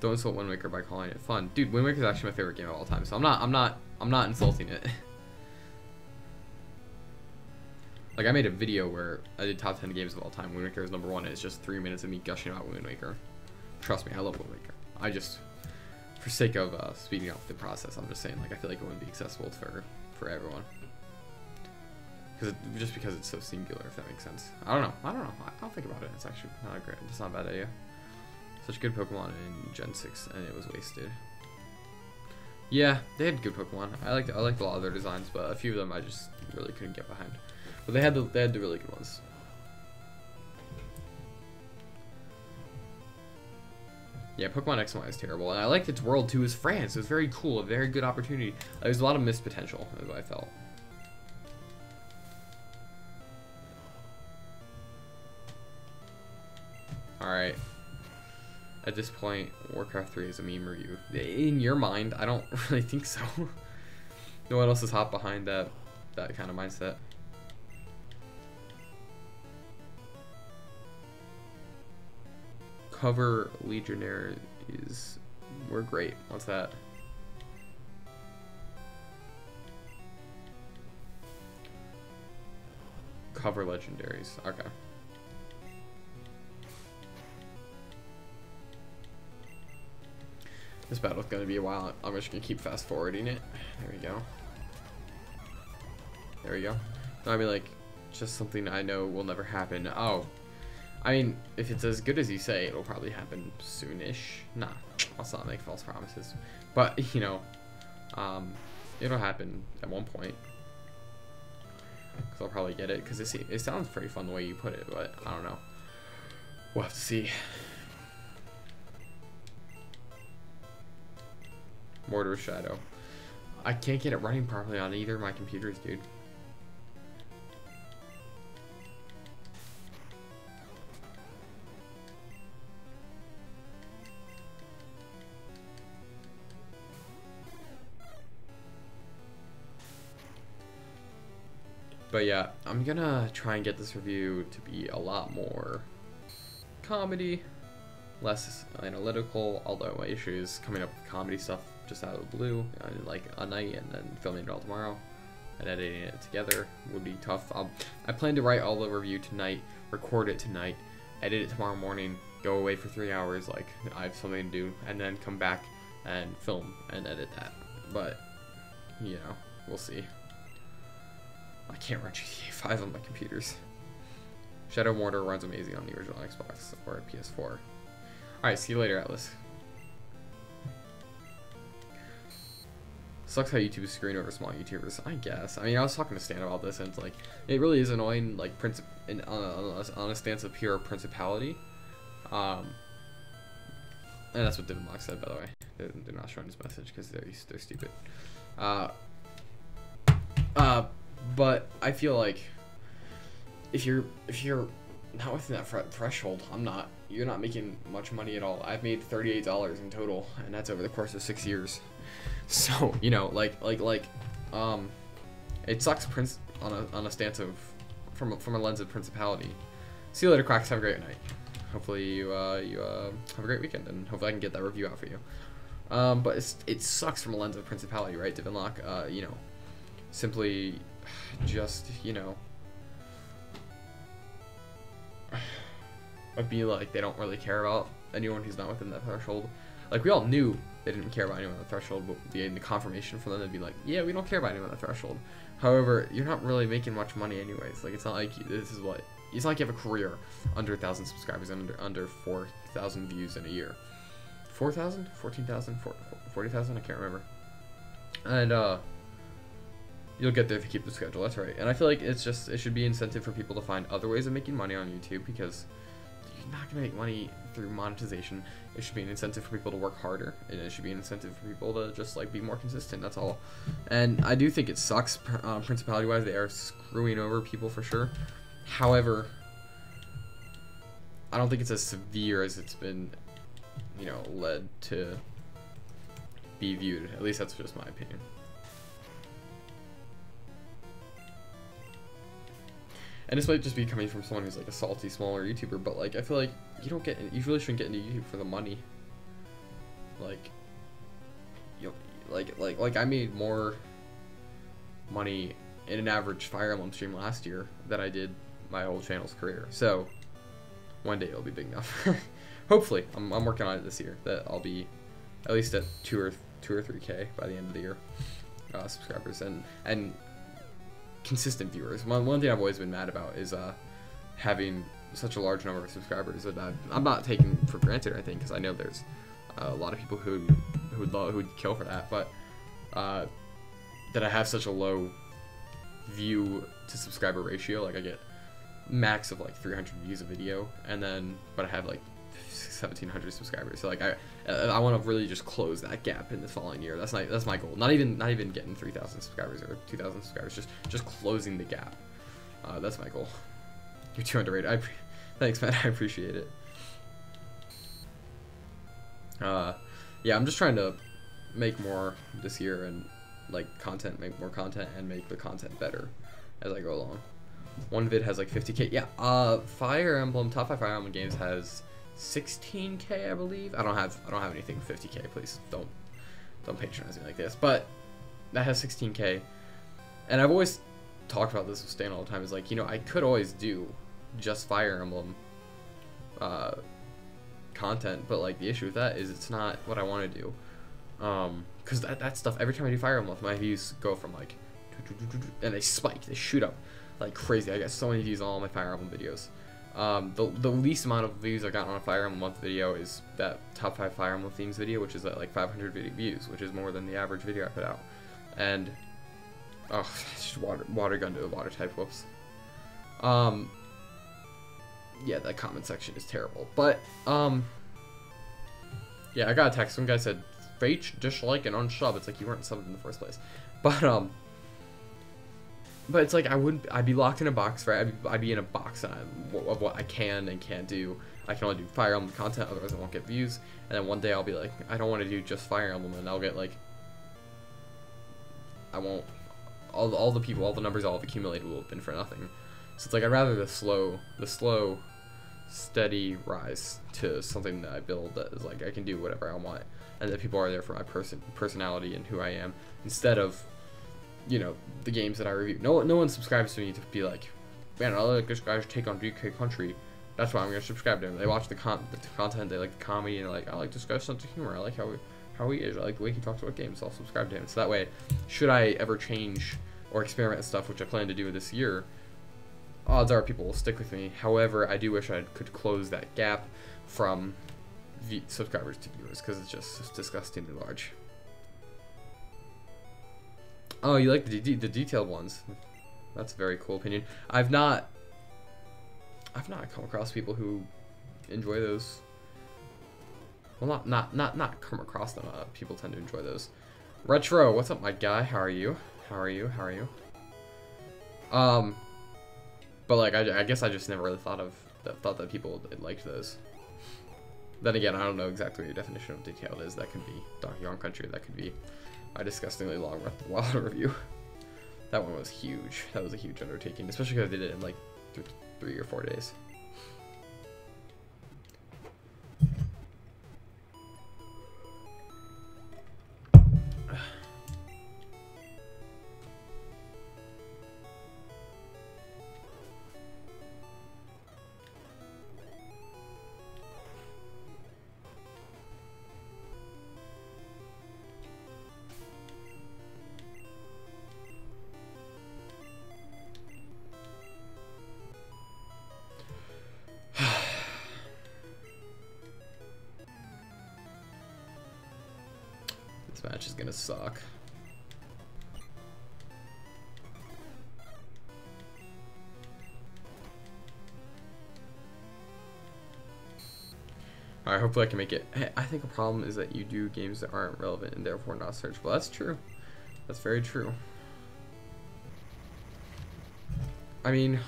Don't insult Wind Waker by calling it fun. Dude, Wind Waker is actually my favorite game of all time, so I'm not insulting it. Like, I made a video where I did top 10 games of all time. Wind Waker is number 1, and it's just 3 minutes of me gushing about Wind Waker. Trust me, I love Wind Waker. I just, for sake of speeding up the process, I'm just saying, like, I feel like it wouldn't be accessible for everyone. Just because it's so singular, if that makes sense. I don't know. I'll think about it. It's actually not great. It's not a bad idea. Such good Pokemon in Gen 6, and it was wasted. Yeah, they had good Pokemon. I liked a lot of their designs, but a few of them I just really couldn't get behind. But they had the really good ones. Yeah, Pokemon X and Y is terrible, and I liked its world too. As France, it was very cool, a very good opportunity. There's a lot of missed potential, is what I felt. All right. At this point, Warcraft 3 is a meme review. In your mind, I don't really think so. No one else is hot behind that kind of mindset. Cover Legionnaires. We're great. What's that? Cover Legendaries. Okay. This battle's gonna be a while. I'm just gonna keep fast forwarding it. There we go. There we go. No, I mean, like, just something I know will never happen. Oh. I mean, if it's as good as you say, it'll probably happen soonish. Nah, let's not make false promises. But, you know, it'll happen at one point. Because I'll probably get it. Because it sounds pretty fun the way you put it, but I don't know. We'll have to see. Mortar Shadow. I can't get it running properly on either of my computers, dude. But yeah, I'm gonna try and get this review to be a lot more comedy, less analytical, although my issue is coming up with comedy stuff just out of the blue, like a night and then filming it all tomorrow and editing it together would be tough. I plan to write all the review tonight, record it tonight, edit it tomorrow morning, go away for 3 hours, like I have something to do, and then come back and film and edit that. But, you know, we'll see. I can't run GTA 5 on my computers. Shadow Mortar runs amazing on the original Xbox or PS4. Alright, see you later, Atlas. Sucks how YouTube is screwing over small YouTubers, I guess. I mean, I was talking to Stan about this, and it's like, it really is annoying, like, on a stance of pure principality. And that's what Divinlock said, by the way. They're not showing his message because they're stupid. But I feel like if you're not within that threshold, you're not making much money at all. I've made $38 in total, and that's over the course of 6 years. So, you know, it sucks on a stance of from a lens of principality. See you later, Cracks. Have a great night. Hopefully you have a great weekend, and hopefully I can get that review out for you. But it sucks from a lens of principality, right? Divinlock, you know, simply just, you know, would be like they don't really care about anyone who's not within that threshold. Like, we all knew they didn't care about anyone on the threshold, but the confirmation from them would be like, yeah, we don't care about anyone on the threshold. However, you're not really making much money anyways. Like, it's not like it's not like you have a career under 1,000 subscribers and under 4,000 views in a year. 4,000? 14,000? 40,000? I can't remember. And you'll get there if you keep the schedule. That's right. And I feel like it should be incentive for people to find other ways of making money on YouTube, because you're not gonna make money through monetization. It should be an incentive for people to work harder, and it should be an incentive for people to just like be more consistent. That's all. And I do think it sucks, principality wise. They are screwing over people for sure. However, I don't think it's as severe as it's been, you know, led to be viewed. At least that's just my opinion. And this might just be coming from someone who's like a salty, smaller YouTuber, but like I feel like you really shouldn't get into YouTube for the money. Like, you know, like I made more money in an average Fire Emblem stream last year than I did my whole channel's career. So one day it'll be big enough. Hopefully, I'm working on it this year that I'll be at least at 2 or 3K by the end of the year, subscribers and consistent viewers. One thing I've always been mad about is having such a large number of subscribers that I'm not taking for granted, I think, because I know there's a lot of people who would kill for that, but that I have such a low view to subscriber ratio. Like, I get max of like 300 views a video, and then but I have like 1,700 subscribers. So like I want to really just close that gap in this following year. That's my goal. Not even getting 3,000 subscribers or 2,000 subscribers. Just closing the gap. That's my goal. You're too underrated. Thanks, man. I appreciate it. Yeah, I'm just trying to make more this year and like make more content and make the content better as I go along. One vid has like 50k. Yeah, Fire Emblem, top 5 Fire Emblem games has 16k, I believe. I don't have anything 50k. Please don't patronize me like this. But that has 16k, and I've always talked about this with Stan all the time. Is like, you know, I could always do just Fire Emblem content, but like the issue with that is it's not what I want to do. Because that stuff, every time I do Fire Emblem, my views go from like, and they spike, they shoot up like crazy. I get so many views on all my Fire Emblem videos. The least amount of views I got on a Fire Emblem month video is that top 5 Fire Emblem themes video, which is at like 500 views, which is more than the average video I put out. And oh, just water gun to a water type. Whoops. Yeah, that comment section is terrible. But yeah, I got a text. Some guy said, "Fate, dislike and unsub." It's like you weren't subbed in the first place. But it's like I'd be locked in a box, right? I'd be in a box of what I can and can't do. I can only do Fire Emblem content, otherwise I won't get views. And then one day I'll be like, I don't want to do just Fire Emblem, and I'll get like, I won't. All the numbers I'll have accumulated will have been for nothing. So it's like I'd rather the slow, steady rise to something that I build that is like I can do whatever I want, and that people are there for my personality and who I am, instead of, you know, the games that I review. No one subscribes to me to be like, man, I like this guy's take on DK Country, that's why I'm gonna subscribe to him. They watch the content, they like the comedy, and they're like, I like this guy's sense of humor, I like how he is, I like the way he talks about games, so I'll subscribe to him. So that way, should I ever change or experiment with stuff, which I plan to do this year, odds are people will stick with me. However, I do wish I could close that gap from subscribers to viewers, because it's just disgustingly large. Oh, you like the detailed ones? That's a very cool opinion. I've not come across people who enjoy those. Well, not come across them. People tend to enjoy those. Retro, what's up, my guy? How are you? But like I guess I just never really thought that people liked those. Then again, I don't know exactly what your definition of detailed is. That could be Donkey Kong Country. That could be a disgustingly long Breath of the Wild review. That one was huge. That was a huge undertaking, especially because I did it in like 3 or 4 days. This match is gonna suck. Alright, hopefully I can make it. Hey, I think a problem is that you do games that aren't relevant and therefore not searchable. That's true. That's very true. I mean,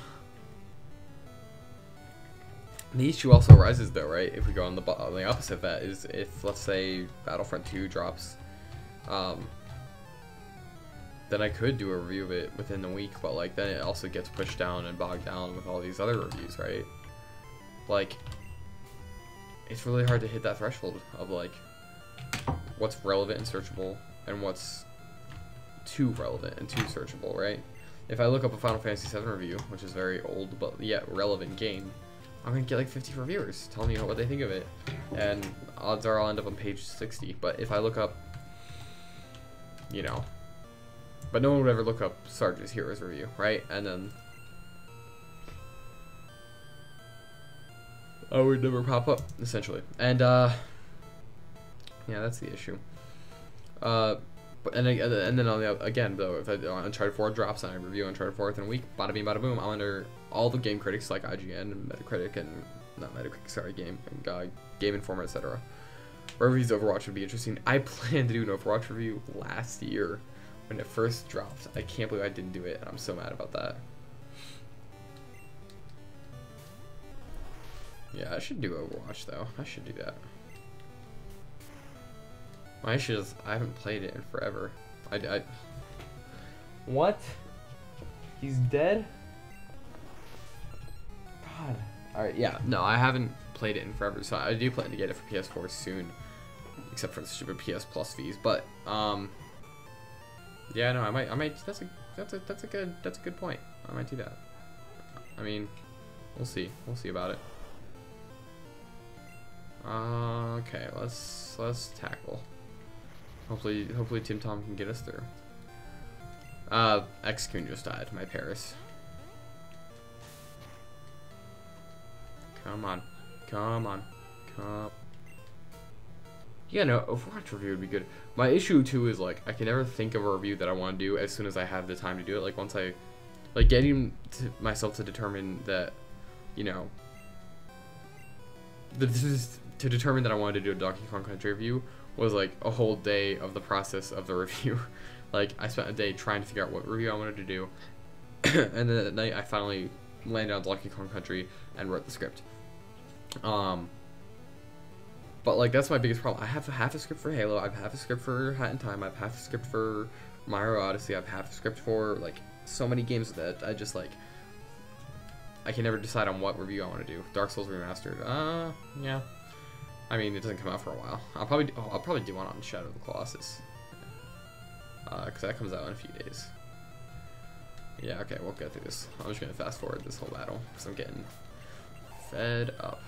the issue also arises though, right? If we go on the opposite of that, is if, let's say, Battlefront 2 drops, then I could do a review of it within the week, but like then it also gets pushed down and bogged down with all these other reviews, right? Like, it's really hard to hit that threshold of like what's relevant and searchable and what's too relevant and too searchable, right? If I look up a Final Fantasy VII review, which is a very old but yet relevant game, I'm gonna get like 50 reviewers telling me what they think of it, and odds are I'll end up on page 60. But if I look up, you know, but no one would ever look up Sarge's Heroes review, right? And then I would never pop up, essentially. And yeah, that's the issue. And then on the again though, if Uncharted 4 drops and I review Uncharted 4 within a week, bada bing bada boom, I'm under all the game critics like IGN and Metacritic and not Metacritic, sorry, Game Informer, etc. Reviews Overwatch would be interesting. I planned to do an Overwatch review last year when it first dropped. I can't believe I didn't do it, and I'm so mad about that. Yeah, I should do Overwatch though. I should do that. My issue is I haven't played it in forever. What? He's dead? God. Alright, yeah. No, I haven't played it in forever, so I do plan to get it for PS4 soon. Except for the stupid PS Plus fees. But, yeah, no, I might, that's a good point. I might do that. I mean, we'll see. We'll see about it. Okay, let's tackle. Hopefully Tim Tom can get us through. X-Kun just died, my Paris. Come on. Come on. Come. Yeah, no, Overwatch review would be good. My issue too is like I can never think of a review that I want to do as soon as I have the time to do it. Like once I, like getting myself to determine that, you know, to determine that I wanted to do a Donkey Kong Country review was like a whole day of the process of the review. Like I spent a day trying to figure out what review I wanted to do, and then at night I finally landed on Donkey Kong Country and wrote the script. But like that's my biggest problem. I have half a script for Halo, I have half a script for Hat in Time, I have half a script for Mario Odyssey, I have half a script for like so many games that I just like I can never decide on what review I want to do. Dark Souls Remastered, yeah. I mean it doesn't come out for a while. I'll probably do one on Shadow of the Colossus. Because that comes out in a few days. Yeah, okay, we'll get through this. I'm just gonna fast forward this whole battle because I'm getting fed up.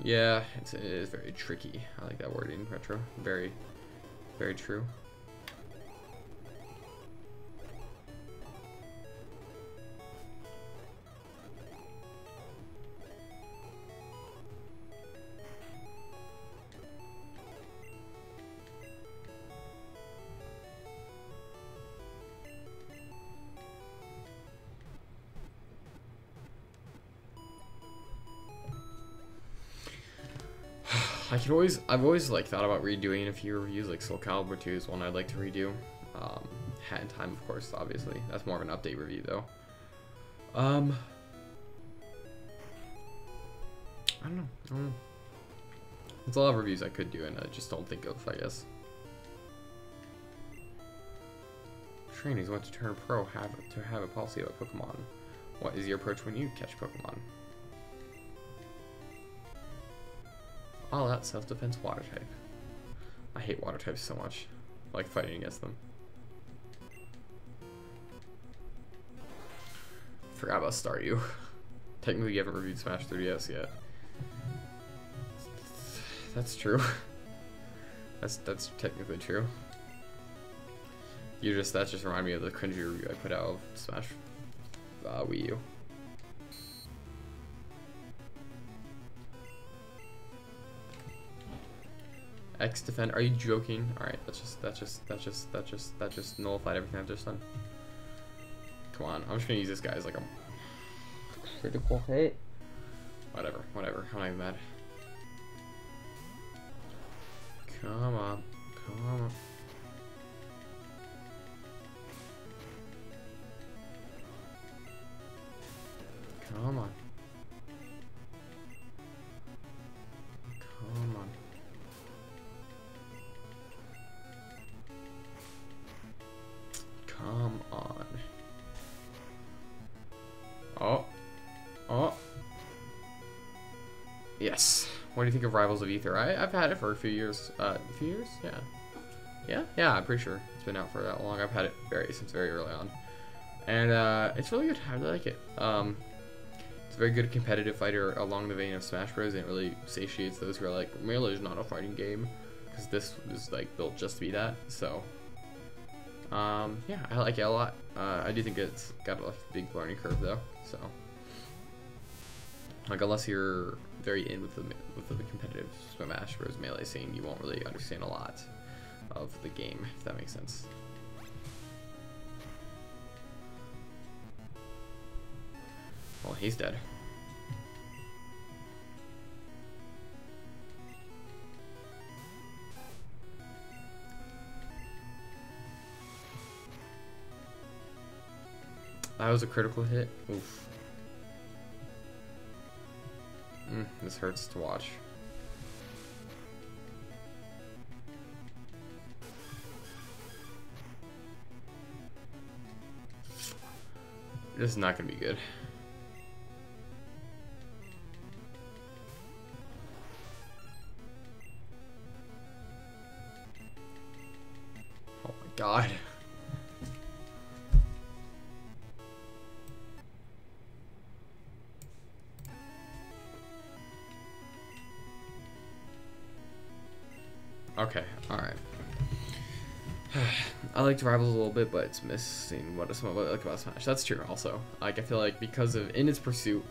Yeah, it is very tricky. I like that wording, Retro. Very, very true. I've always like thought about redoing a few reviews, like Soul Calibur 2 is one I'd like to redo. Hat in Time, of course, obviously. That's more of an update review, though. I don't know. There's a lot of reviews I could do, and I just don't think of, I guess. Trainers want to turn pro, have a policy about Pokemon. What is your approach when you catch Pokemon? All out self-defense water type. I hate water types so much. I like fighting against them. Forgot about Staryu. Technically you haven't reviewed Smash 3DS yet. That's true. That's technically true. That just reminded me of the cringy review I put out of Smash Wii U. X defend? Are you joking? All right, that just nullified everything I've just done. Come on, I'm just gonna use this guy as like a critical hit. Whatever. I'm not even mad. Come on. Come on. Oh. Yes. What do you think of Rivals of Aether? I've had it for a few years. Yeah. Yeah, I'm pretty sure it's been out for that long. I've had it since very early on. And it's really good. I really like it. It's a very good competitive fighter along the vein of Smash Bros. And it really satiates those who are like, Melee is not a fighting game. Because this is like built just to be that. So yeah, I like it a lot. I do think it's got a big learning curve though, so like unless you're very in with the competitive Smash Bros. Melee scene, you won't really understand a lot of the game, if that makes sense. Well, he's dead. That was a critical hit. Oof. This hurts to watch. This is not gonna be good. Oh my god. Okay, alright. I liked Rivals a little bit, but it's missing what I like about Smash. That's true, also. Like, I feel like because of, in its pursuit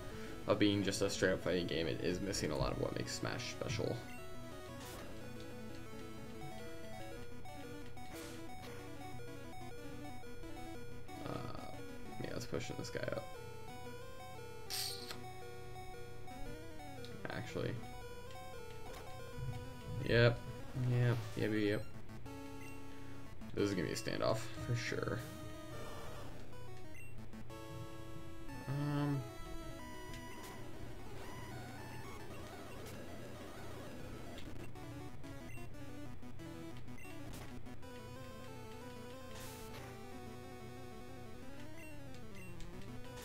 of being just a straight-up fighting game, it is missing a lot of what makes Smash special. Yeah, let's pushing this guy up. Actually. Yep. Yep. This is gonna be a standoff for sure.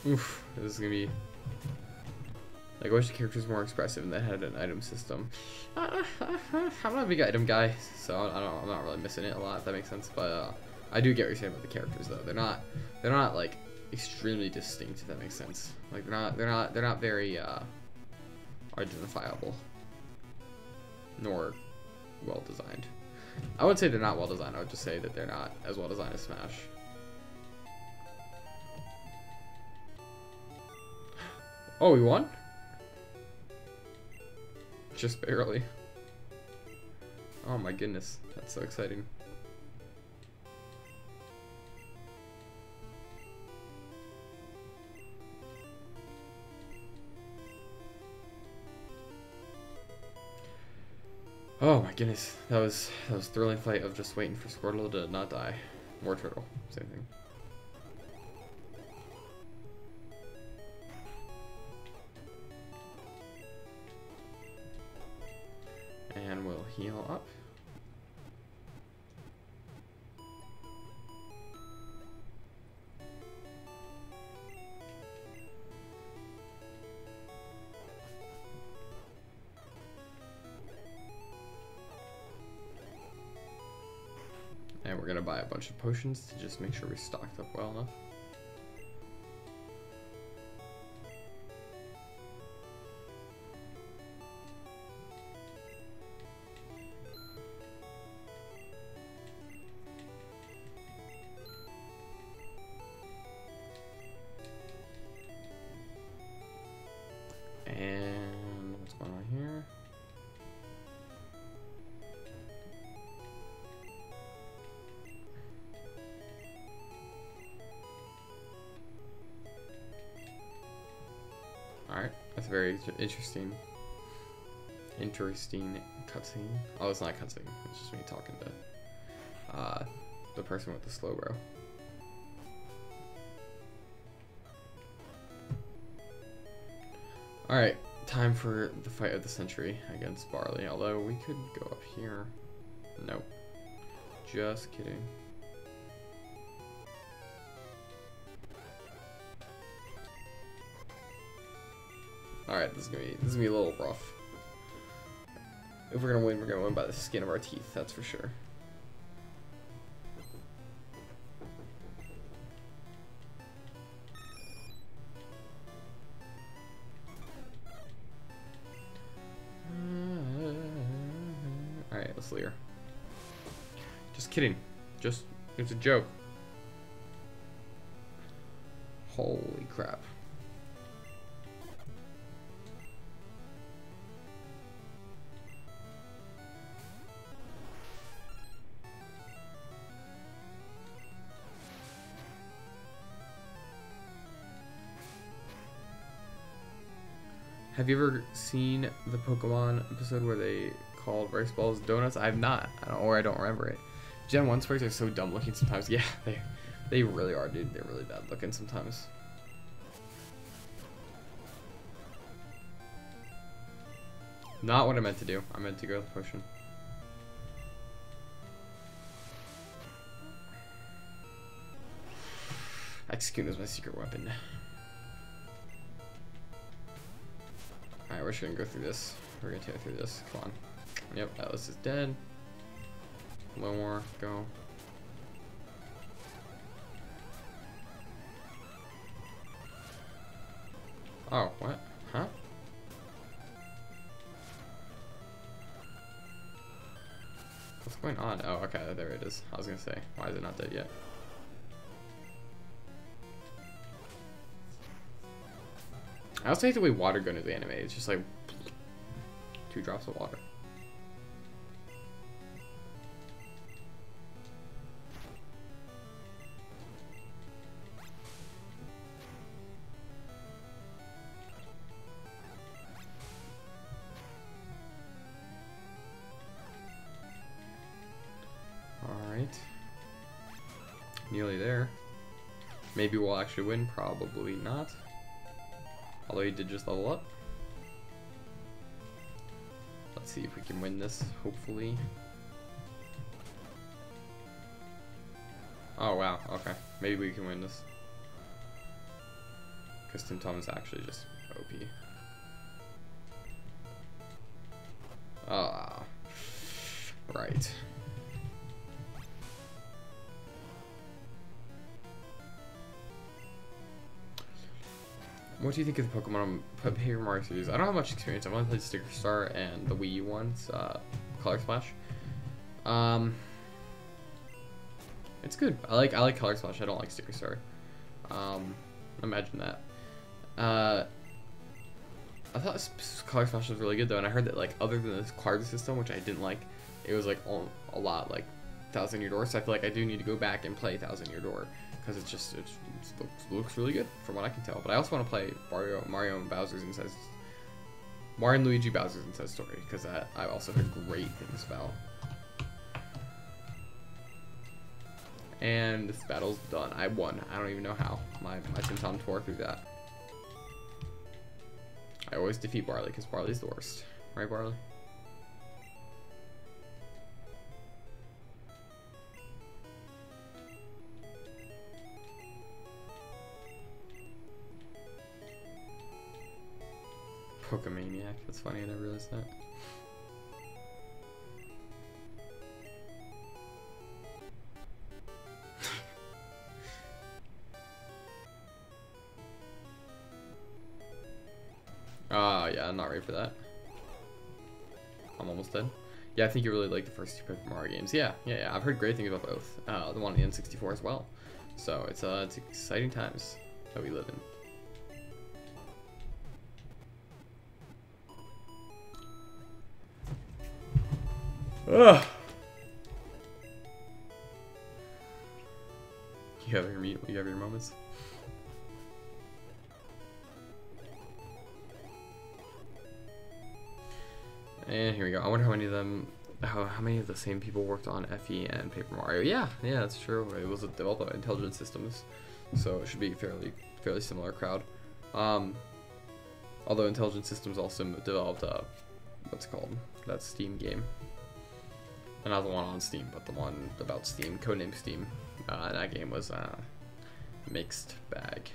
Oof, this is gonna be. Like, I wish the characters were more expressive and they had an item system. I'm not a big item guy, so I'm not really missing it a lot, if that makes sense. But I do get what you're saying about the characters, though. They're not like extremely distinct, if that makes sense. Like they're not very identifiable, nor well designed. I would say they're not well designed. I would just say that they're not as well designed as Smash. Oh, we won? Just barely. Oh my goodness, that's so exciting. Oh my goodness, that was a thrilling fight of just waiting for Squirtle to not die. More Turtle, same thing. And we'll heal up. And we're gonna buy a bunch of potions to just make sure we stocked up well enough. And what's going on here? Alright, that's very interesting. Interesting cutscene. Oh, it's not a cutscene. It's just me talking to the person with the slow bro. Alright, time for the fight of the century against Barley. Although we could go up here. Nope. Just kidding. Alright, this is gonna be a little rough. If we're gonna win by the skin of our teeth, that's for sure. Alright, let's Leer. Just kidding. Just, it's a joke. Holy crap. Have you ever seen the Pokemon episode where they called rice balls donuts? I have not, or I don't remember it. Gen 1 sprites are so dumb looking sometimes. Yeah, they really are, dude. They're really bad looking sometimes. Not what I meant to do. I meant to go with the potion. Execute is my secret weapon. Alright, we're just gonna go through this. We're gonna tear through this. Come on. Yep, Atlas is dead. One more. Go. Oh, what? Huh? What's going on? Oh, okay, there it is. I was gonna say, why is it not dead yet? I also hate the way water gun is animated. It's just like 2 drops of water. Alright. Nearly there. Maybe we'll actually win. Probably not. Although he did just level up. Let's see if we can win this, hopefully. Oh wow, okay. Maybe we can win this. Because Tim Tom is actually just OP. Ah. Right. What do you think of the Pokemon Paper Mario series? I don't have much experience. I've only played Sticker Star and the Wii U ones, Color Splash. It's good. I like Color Splash. I don't like Sticker Star. Imagine that. I thought Color Splash was really good though, and I heard that like other than this card system, which I didn't like, it was like a lot like Thousand Year Door. So I feel like I do need to go back and play Thousand Year Door. Because it looks really good from what I can tell. But I also want to play Mario and Bowser's Inside, Mario and Luigi Bowser's Inside Story, because that I also heard great things about. And this battle's done. I won. I don't even know how. My Tinton tore through that. I always defeat Barley because Barley's the worst, right, Barley? Pokemaniac. That's funny, I never realized that. Yeah, I'm not ready for that. I'm almost dead. Yeah, I think you really like the first 2 Paper Mario games. Yeah. I've heard great things about both. The one on the N64 as well. So it's exciting times that we live in. Ugh. You have your moments. And here we go. I wonder how many of them, how many of the same people worked on FE and Paper Mario. Yeah, that's true. It was developed by Intelligent Systems, so it should be fairly similar crowd. Although Intelligent Systems also developed what's it called, that Steam game. And not the one on Steam, but the one about Steam, codename Steam. That game was mixed bag.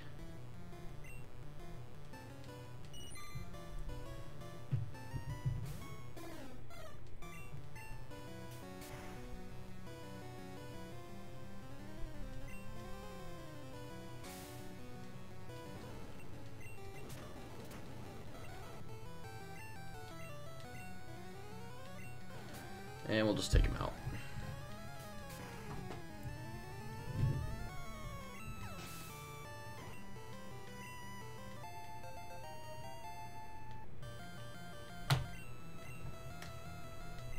And we'll just take him out.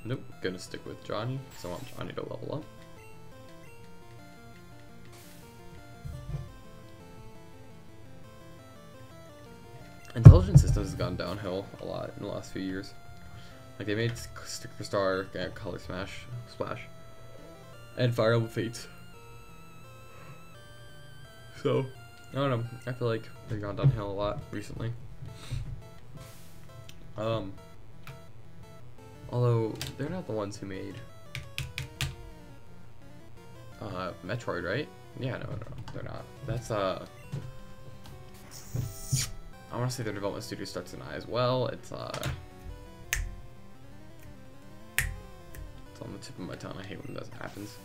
Nope, gonna stick with Johnny, because I want Johnny to level up. Intelligent Systems has gone downhill a lot in the last few years. Like they made Sticker Star, Color Splash, and Fire Emblem Fates. So I don't know. I feel like they've gone downhill a lot recently. Although they're not the ones who made Metroid, right? Yeah, no, they're not. That's I want to say their development studio starts in I as well. It's on the tip of my tongue. I hate when that happens.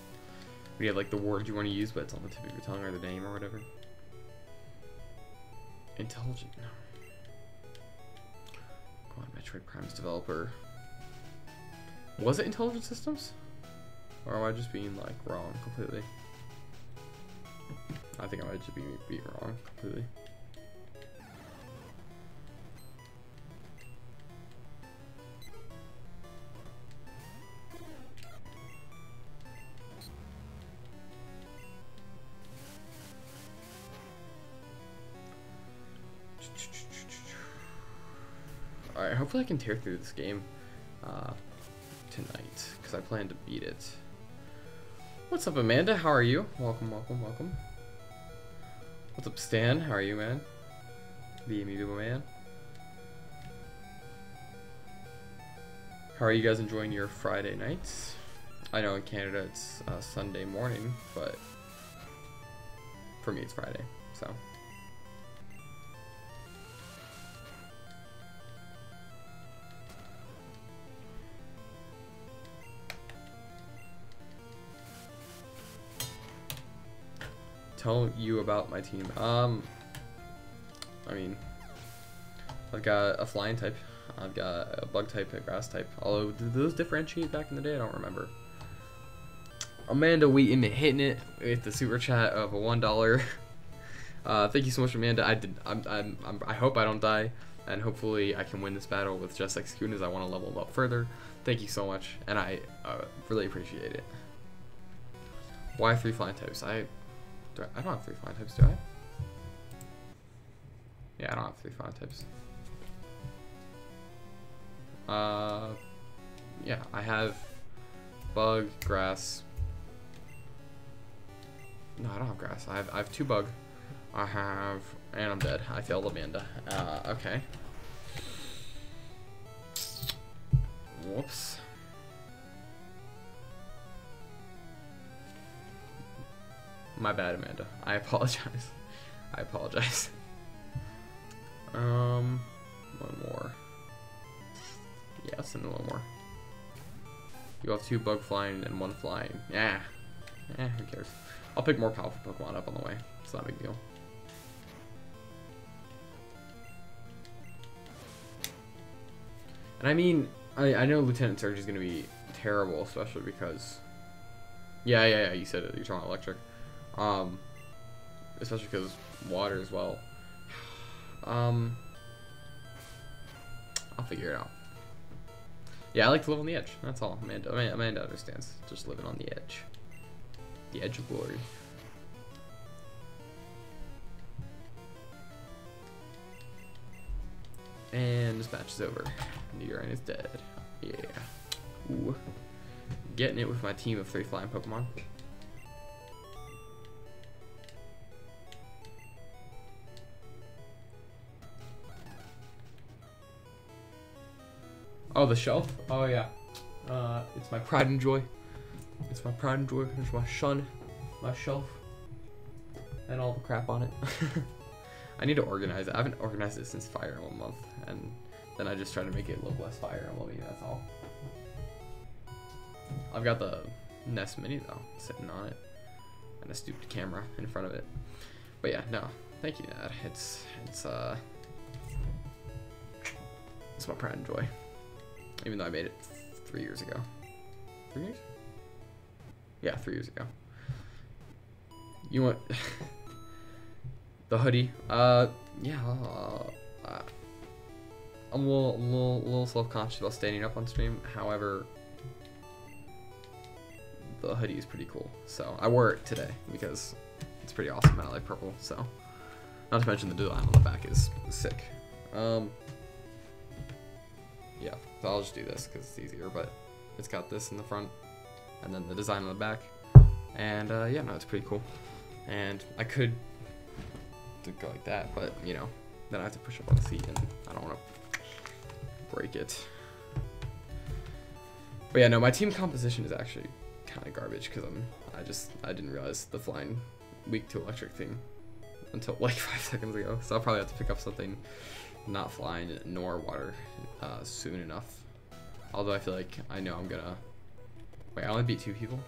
We have like the word you want to use, but it's on the tip of your tongue or the name or whatever. Intelligent. No. Go on, Metroid Prime's developer. Was it Intelligent Systems? Or am I just being like wrong completely? I think I might just be wrong completely. Alright, hopefully I can tear through this game tonight, because I plan to beat it. What's up, Amanda? How are you? Welcome, welcome, welcome. What's up, Stan? How are you, man? The Immutable Man. How are you guys enjoying your Friday nights? I know in Canada it's Sunday morning, but for me it's Friday, so. Tell you about my team. I mean, I've got a flying type, I've got a bug type, a grass type. Although, did those differentiate back in the day? I don't remember. Amanda Wheaton hitting it with the super chat of a $1. Thank you so much, Amanda. I hope I don't die, and hopefully I can win this battle with Just Execute as I want to level him up further. Thank you so much, and I really appreciate it. Why 3 flying types? I don't have 3 flying types, do I? Yeah, I don't have 3 flying types. Yeah, I have bug, grass. No, I don't have grass. I have 2 bug. And I'm dead. I failed Amanda. Okay. Whoops. My bad, Amanda. I apologize. I apologize. One more. Yeah, let's send one more. You have 2 bug flying and 1 flying. Yeah. Who cares? I'll pick more powerful Pokemon up on the way. It's not a big deal. And I mean, I know Lieutenant Surge is going to be terrible, especially because... Yeah, you said it. You're talking about electric. Especially because water as well. I'll figure it out. Yeah, I like to live on the edge. That's all. Amanda understands. Just living on the edge. The edge of glory. And this match is over. Nidoran is dead. Yeah. Ooh. Getting it with my team of 3 flying Pokemon. Oh, the shelf? Oh, yeah. It's my pride and joy. It's my pride and joy. There's my son, my shelf, and all the crap on it. I need to organize it. I haven't organized it since Fire Emblem month, and then I just try to make it look less Fire Emblem-y, that's all. I've got the NES Mini, though, sitting on it, and a stupid camera in front of it. But yeah, no. Thank you, Dad. It's my pride and joy. Even though I made it 3 years ago. 3 years? Yeah, 3 years ago. You want the hoodie? Yeah. I'm a little self-conscious about standing up on stream. However, the hoodie is pretty cool. So I wore it today because it's pretty awesome and I like purple. So, not to mention the design on the back is sick. Yeah, so I'll just do this because it's easier, but it's got this in the front and then the design on the back. And yeah, no, it's pretty cool. And I could go like that, but you know, then I have to push up on the seat and I don't want to break it. But yeah, no, my team composition is actually kind of garbage because I didn't realize the flying weak to electric thing until like 5 seconds ago. So I'll probably have to pick up something not flying nor water soon enough. Although I feel like I know I'm gonna. Wait, I only beat 2 people.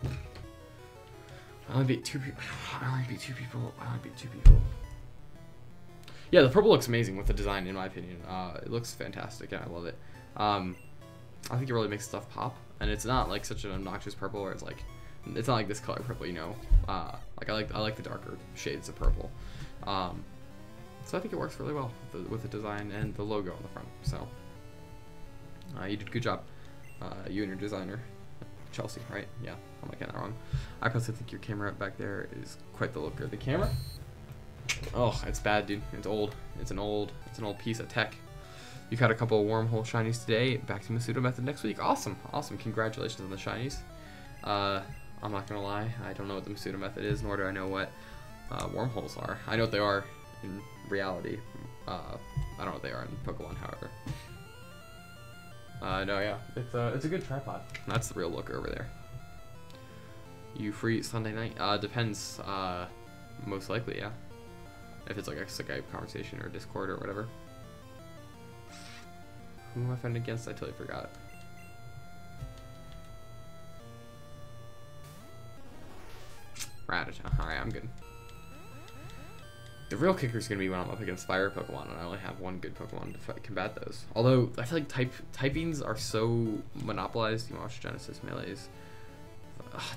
I only beat 2 people. I only beat 2 people. I only beat 2 people. Yeah, the purple looks amazing with the design, in my opinion. It looks fantastic, and I love it. I think it really makes stuff pop, and it's not like such an obnoxious purple where it's like, it's not like this color purple, you know. Like I like the darker shades of purple. So I think it works really well with the design and the logo on the front. So you did a good job, you and your designer, Chelsea, right? Yeah, I'm not getting that wrong. I personally think your camera back there is quite the looker. The camera, oh, it's bad, dude. It's old. It's an old piece of tech. You've had a couple of wormhole shinies today. Back to Masuda Method next week. Awesome, awesome. Congratulations on the shinies. I'm not gonna lie, I don't know what the Masuda Method is, nor do I know what wormholes are. I know what they are in reality. I don't know what they are in Pokemon, however. No, yeah, it's a good tripod. That's the real looker over there. You free Sunday night? Depends. Most likely, yeah. If it's like a Skype conversation or Discord or whatever. Who am I fighting against? I totally forgot. Rattata. Alright, I'm good. The real kicker is going to be when I'm up against fire Pokemon, and I only have one good Pokemon to combat those. Although, I feel like typings are so monopolized. You watch Genesis Melees.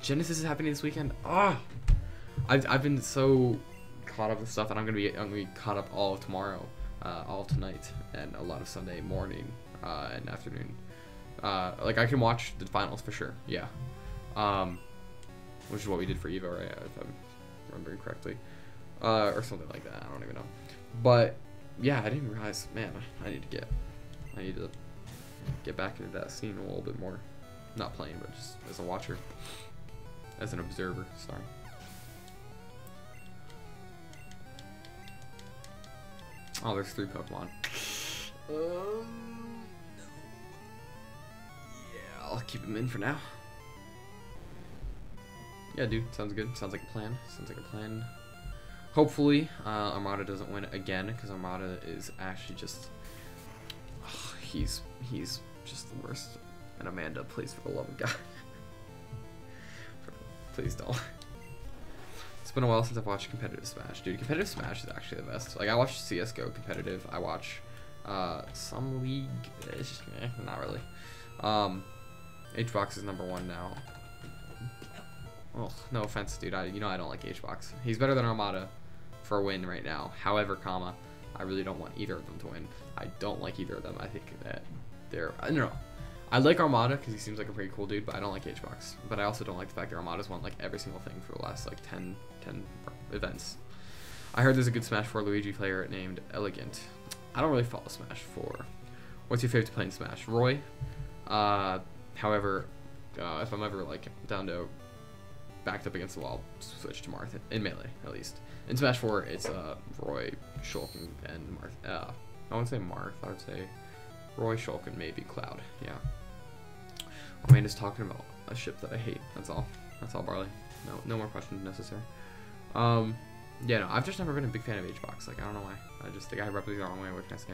Genesis is happening this weekend. I've been so caught up with stuff, and I'm gonna be caught up all of tomorrow, all of tonight, and a lot of Sunday morning and afternoon. Like I can watch the finals for sure. Yeah. Which is what we did for EVO, right? If I'm remembering correctly. Or something like that. I don't even know. But yeah, I didn't realize. Man, I need to get back into that scene a little bit more. Not playing, but just as a watcher, as an observer. Sorry. Oh, there's 3 Pokemon. Yeah, I'll keep them in for now. Yeah, dude, sounds good. Sounds like a plan. Sounds like a plan. Hopefully, Armada doesn't win again, because Armada is actually just... he's just the worst. And Amanda, please, for the love of God. Please don't. It's been a while since I've watched competitive Smash. Dude, competitive Smash is actually the best. Like, I watch CSGO competitive. I watch some League. It's just, not really. HBox is #1 now. Oh, no offense, dude. You know I don't like HBox. He's better than Armada for a win right now. However, I really don't want either of them to win. I don't like either of them. I think that they're... I don't know. I like Armada because he seems like a pretty cool dude, but I don't like HBox. But I also don't like the fact that Armada's won like every single thing for the last like 10 events. I heard there's a good Smash 4 Luigi player named Elegant. I don't really follow Smash 4. What's your favorite to play in Smash? Roy. However, if I'm ever like down to backed up against the wall, switch to Marth in Melee at least. In Smash 4, it's Roy, Shulk, and Marth. I wouldn't say Marth. I would say Roy, Shulk, and maybe Cloud. Yeah. Amanda's talking about a ship that I hate. That's all. That's all, Barley. No more questions necessary. Yeah, no, I've just never been a big fan of HBox. Like, I don't know why. I just think I rep the wrong way. What can I say?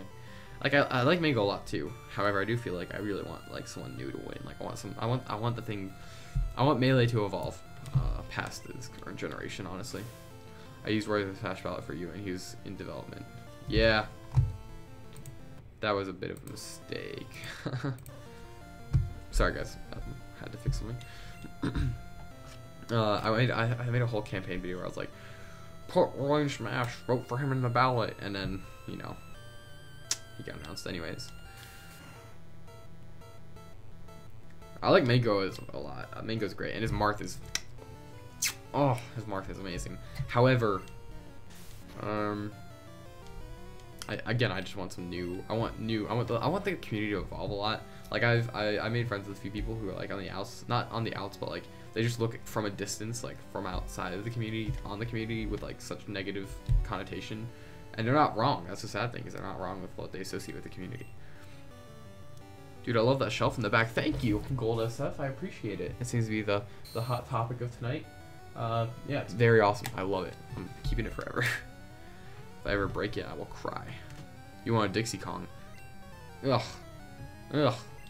Like, I like Mango a lot too. However, I do feel like I really want like someone new to win. Like, I want Melee to evolve past this current generation. Honestly, I used Roy as a Smash ballot for you, and he was in development. Yeah, that was a bit of a mistake. Sorry, guys. I had to fix something. I made a whole campaign video where I was like, put Roy in Smash, vote for him in the ballot, and then, you know, he got announced anyways. I like Mango a lot. Mango's great, and his Marth is... Oh, his Marth is amazing. However, Again, I just want some new. I want the community to evolve a lot. Like I made friends with a few people who are like on the outs, not on the outs, but like they just look from a distance, like from outside of the community, on the community with like such negative connotation, and they're not wrong. That's the sad thing, is they're not wrong with what they associate with the community. Dude, I love that shelf in the back. Thank you, Gold SF. I appreciate it. It seems to be the hot topic of tonight. Yeah, it's very awesome. I love it. I'm keeping it forever. If I ever break it, I will cry. You want a Dixie Kong? Ugh,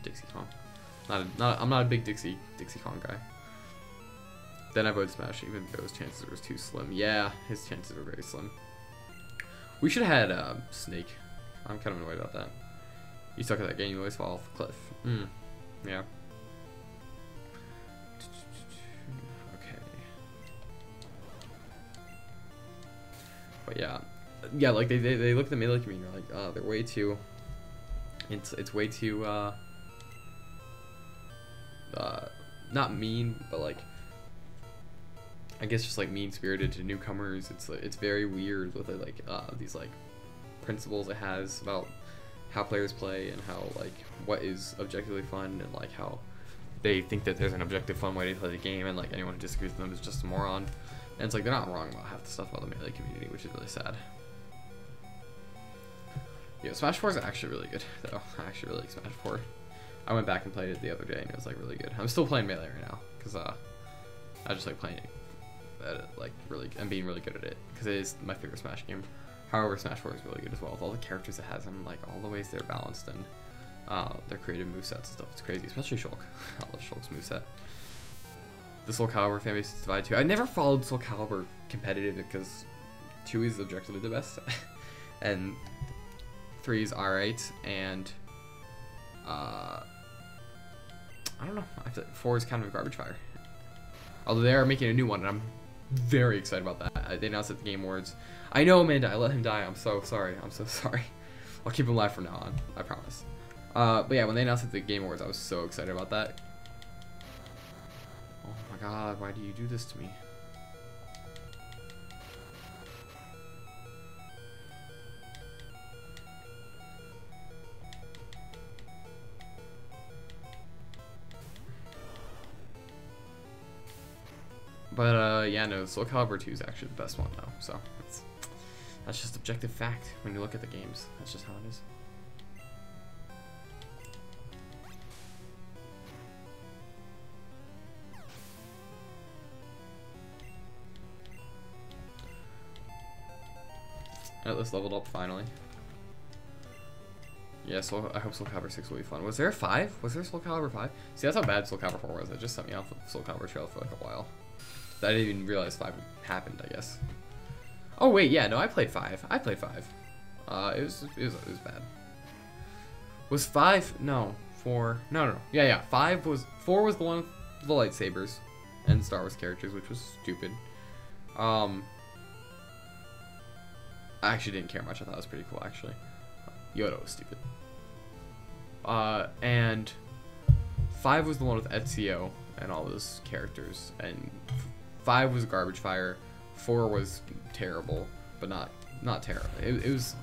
Dixie Kong. I'm not a big Dixie Kong guy. Then I voted Smash, even though his chances were too slim. Yeah, his chances were very slim. We should have had Snake. I'm kind of annoyed about that. You suck at that game. You always fall off a cliff. Yeah. Okay. But yeah, like they look at the melee community, like, oh, they're way too. It's way too not mean, but like, I guess just like mean-spirited to newcomers. It's very weird with it, like these like principles it has about how players play and how like what is objectively fun, and like how they think that there's an objective fun way to play the game, and like anyone who disagrees with them is just a moron. And it's like they're not wrong about half the stuff about the melee community, which is really sad. Yeah, Smash 4 is actually really good though. I actually really like Smash 4. I went back and played it the other day and it was like really good. I'm still playing melee right now because I just like playing it like really and being really good at it because it is my favorite Smash game. However, Smash 4 is really good as well with all the characters it has and like all the ways they're balanced and their creative movesets and stuff. It's crazy, especially Shulk. I love Shulk's moveset. The Soul Calibur fanbase is divided too. I never followed Soul Calibur competitive because 2 is objectively the best and 3 is alright, and I don't know. I feel like 4 is kind of a garbage fire. Although they are making a new one, and I'm very excited about that. They announced at the Game Awards. I know, Amanda. I let him die. I'm so sorry. I'm so sorry. I'll keep him alive from now on. I promise. But yeah, when they announced at the Game Awards, I was so excited about that. Oh my God! Why do you do this to me? But yeah, no, Soul Calibur 2 is actually the best one though, so that's just objective fact when you look at the games. That's just how it is. Atlas leveled up finally. Yeah, I hope Soul Calibur 6 will be fun. Was there a 5? Was there Soul Calibur 5? See, that's how bad Soul Calibur 4 was. It just sent me off the Soul Calibur trail for like a while. I didn't even realize 5 happened, I guess. Oh wait, yeah, no, I played 5. I played 5. It was bad. Was 5? No, 4. No. Yeah. 4 was the one with the lightsabers and Star Wars characters, which was stupid. I actually didn't care much. I thought it was pretty cool, actually. Yoda was stupid. And 5 was the one with Ezio and all those characters, and 5 was garbage fire. 4 was terrible, but not terrible. It was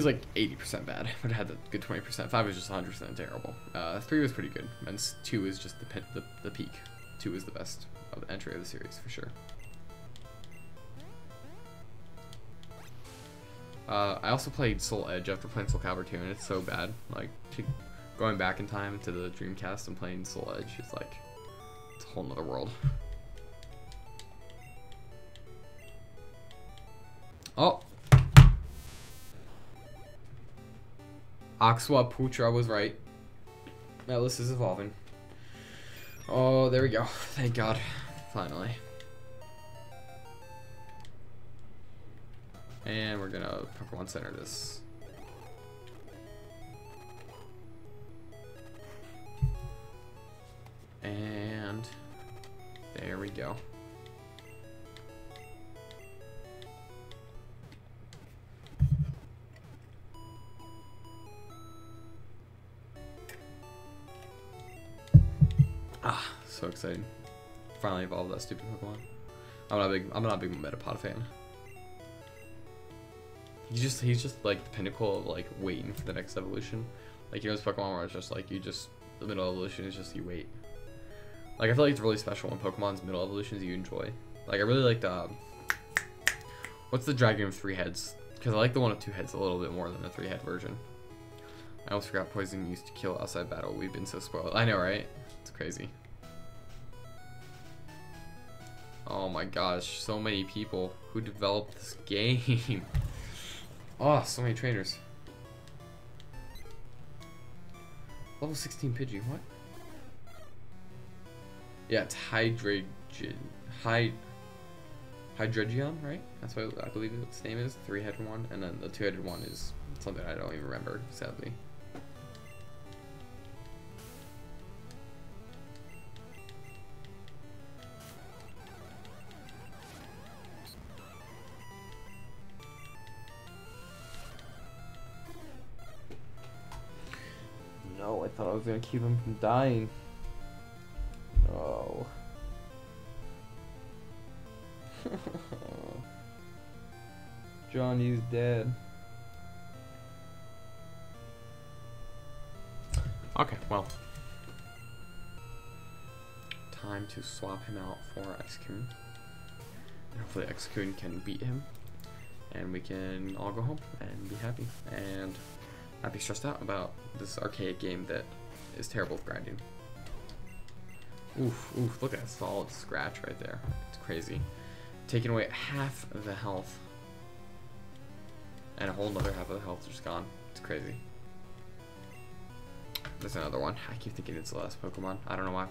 like 80% bad, but it had the good 20%. 5 was just 100% terrible. 3 was pretty good, and 2 is just the peak. 2 is the best of the entry of the series for sure. I also played Soul Edge after playing Soul Calibur 2, and it's so bad. Like, going back in time to the Dreamcast and playing Soul Edge is like, it's a whole nother world. Oh! Aqua Putra was right. Atlas is evolving. Oh, there we go. Thank God. Finally. And we're gonna Pokemon Center this. And there we go. Ah, so exciting. Finally evolved that stupid Pokemon. I'm not a big Metapod fan. he's just like the pinnacle of like waiting for the next evolution. Like, you know, this Pokemon where it's just like the middle evolution is just you wait. Like, I feel like it's really special when Pokemon's middle evolutions you enjoy. Like, I really like the what's the dragon with 3 heads? Because I like the one with 2 heads a little bit more than the 3-head version. I almost forgot poison used to kill outside battle. We've been so spoiled. I know, right? It's crazy. Oh my gosh, so many people who developed this game. Oh, so many trainers. Level 16 Pidgey, what? Yeah, it's Hydreigon, right? That's what I believe its name is. 3-headed one, and then the 2-headed one is something I don't even remember, sadly. No, I thought I was gonna keep him from dying. No. Johnny's dead. Okay, well. Time to swap him out for Excoon. And hopefully Excoon can beat him. And we can all go home and be happy. And not be stressed out about this archaic game that is terrible with grinding. Oof, oof, look at that solid scratch right there. It's crazy. Taking away half of the health. And a whole nother half of the health just gone. It's crazy. There's another one. I keep thinking it's the last Pokemon. I don't know why.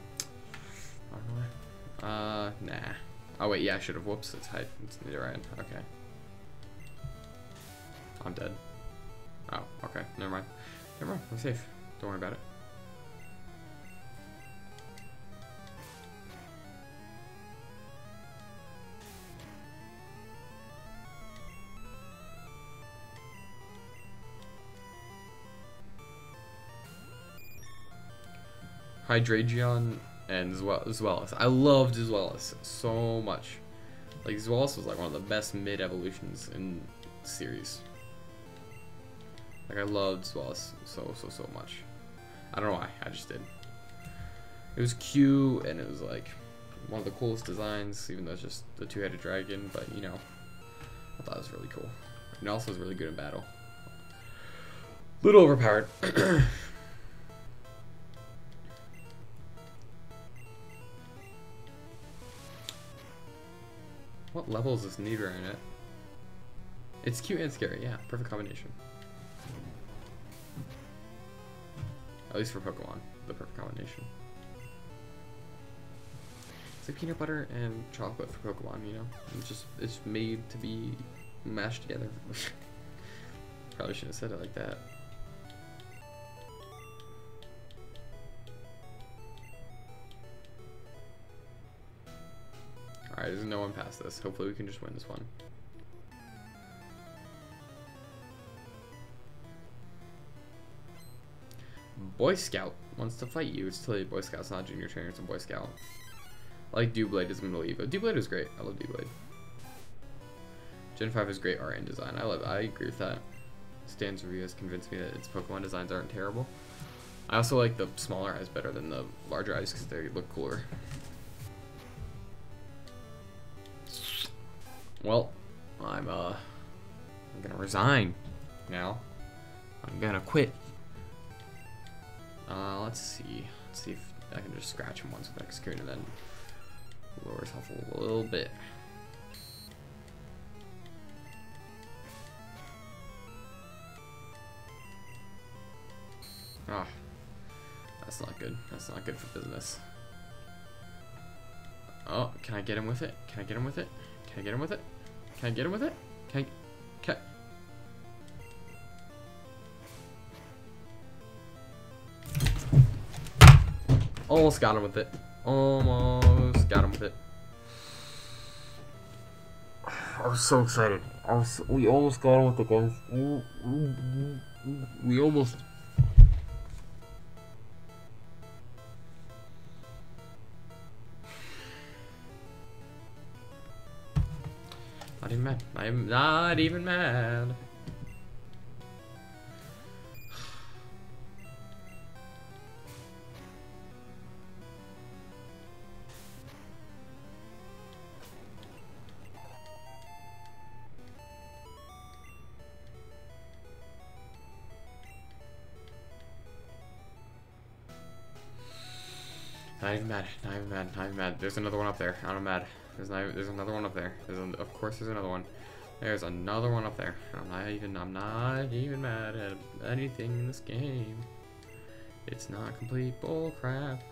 I don't know why. Nah. Oh wait, yeah, I should have. Whoops, it's Nidoran. Okay. I'm dead. Oh, okay. Never mind. Never mind. We're safe. Don't worry about it. Hydreigon and Zweilous. I loved Zweilous so much. Like, Zweilous was like one of the best mid evolutions in the series. Like, I loved Zweilous so much. I don't know why, I just did. It was cute, and it was like one of the coolest designs, even though it's just the 2-headed dragon, but you know, I thought it was really cool. And also was really good in battle. Little overpowered. What level is this Nidoran at? It's cute and scary, yeah. Perfect combination. At least for Pokemon, the perfect combination. It's like peanut butter and chocolate for Pokemon, you know? It's made to be mashed together. Probably shouldn't have said it like that. Alright, there's no one past this. Hopefully we can just win this one. Boy Scout wants to fight you. It's totally Boy Scout's not a junior trainer, it's a Boy Scout. I like Doublade as middle Evo. Doublade is great. I love Doublade. Gen 5 is great art and design. I agree with that. Stan's review has convinced me that its Pokemon designs aren't terrible. I also like the smaller eyes better than the larger eyes because they look cooler. Well, I'm gonna resign now. I'm gonna quit. Let's see if I can just scratch him once with Excoon and then lower his health a little bit. Ah, that's not good. That's not good for business. Oh, can I get him with it? Can I get him with it? Can I get him with it? Can I get him with it? Can Almost got him with it. Almost got him with it. I was so excited. We almost got him with it, guys. We almost. Not even mad. I am not even mad. Not even mad. Not even mad. Not even mad. There's another one up there. I'm mad. There's another one up there. Of course there's another one. There's another one up there. I'm not even mad at anything in this game. It's not complete bull crap.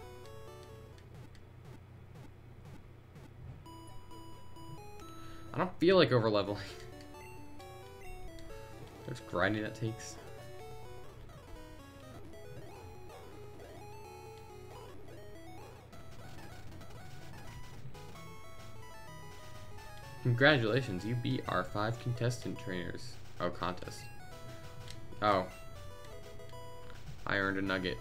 I don't feel like over leveling. There's grinding that takes. Congratulations, you beat our 5 contestant trainers. Oh, contest. Oh. I earned a nugget.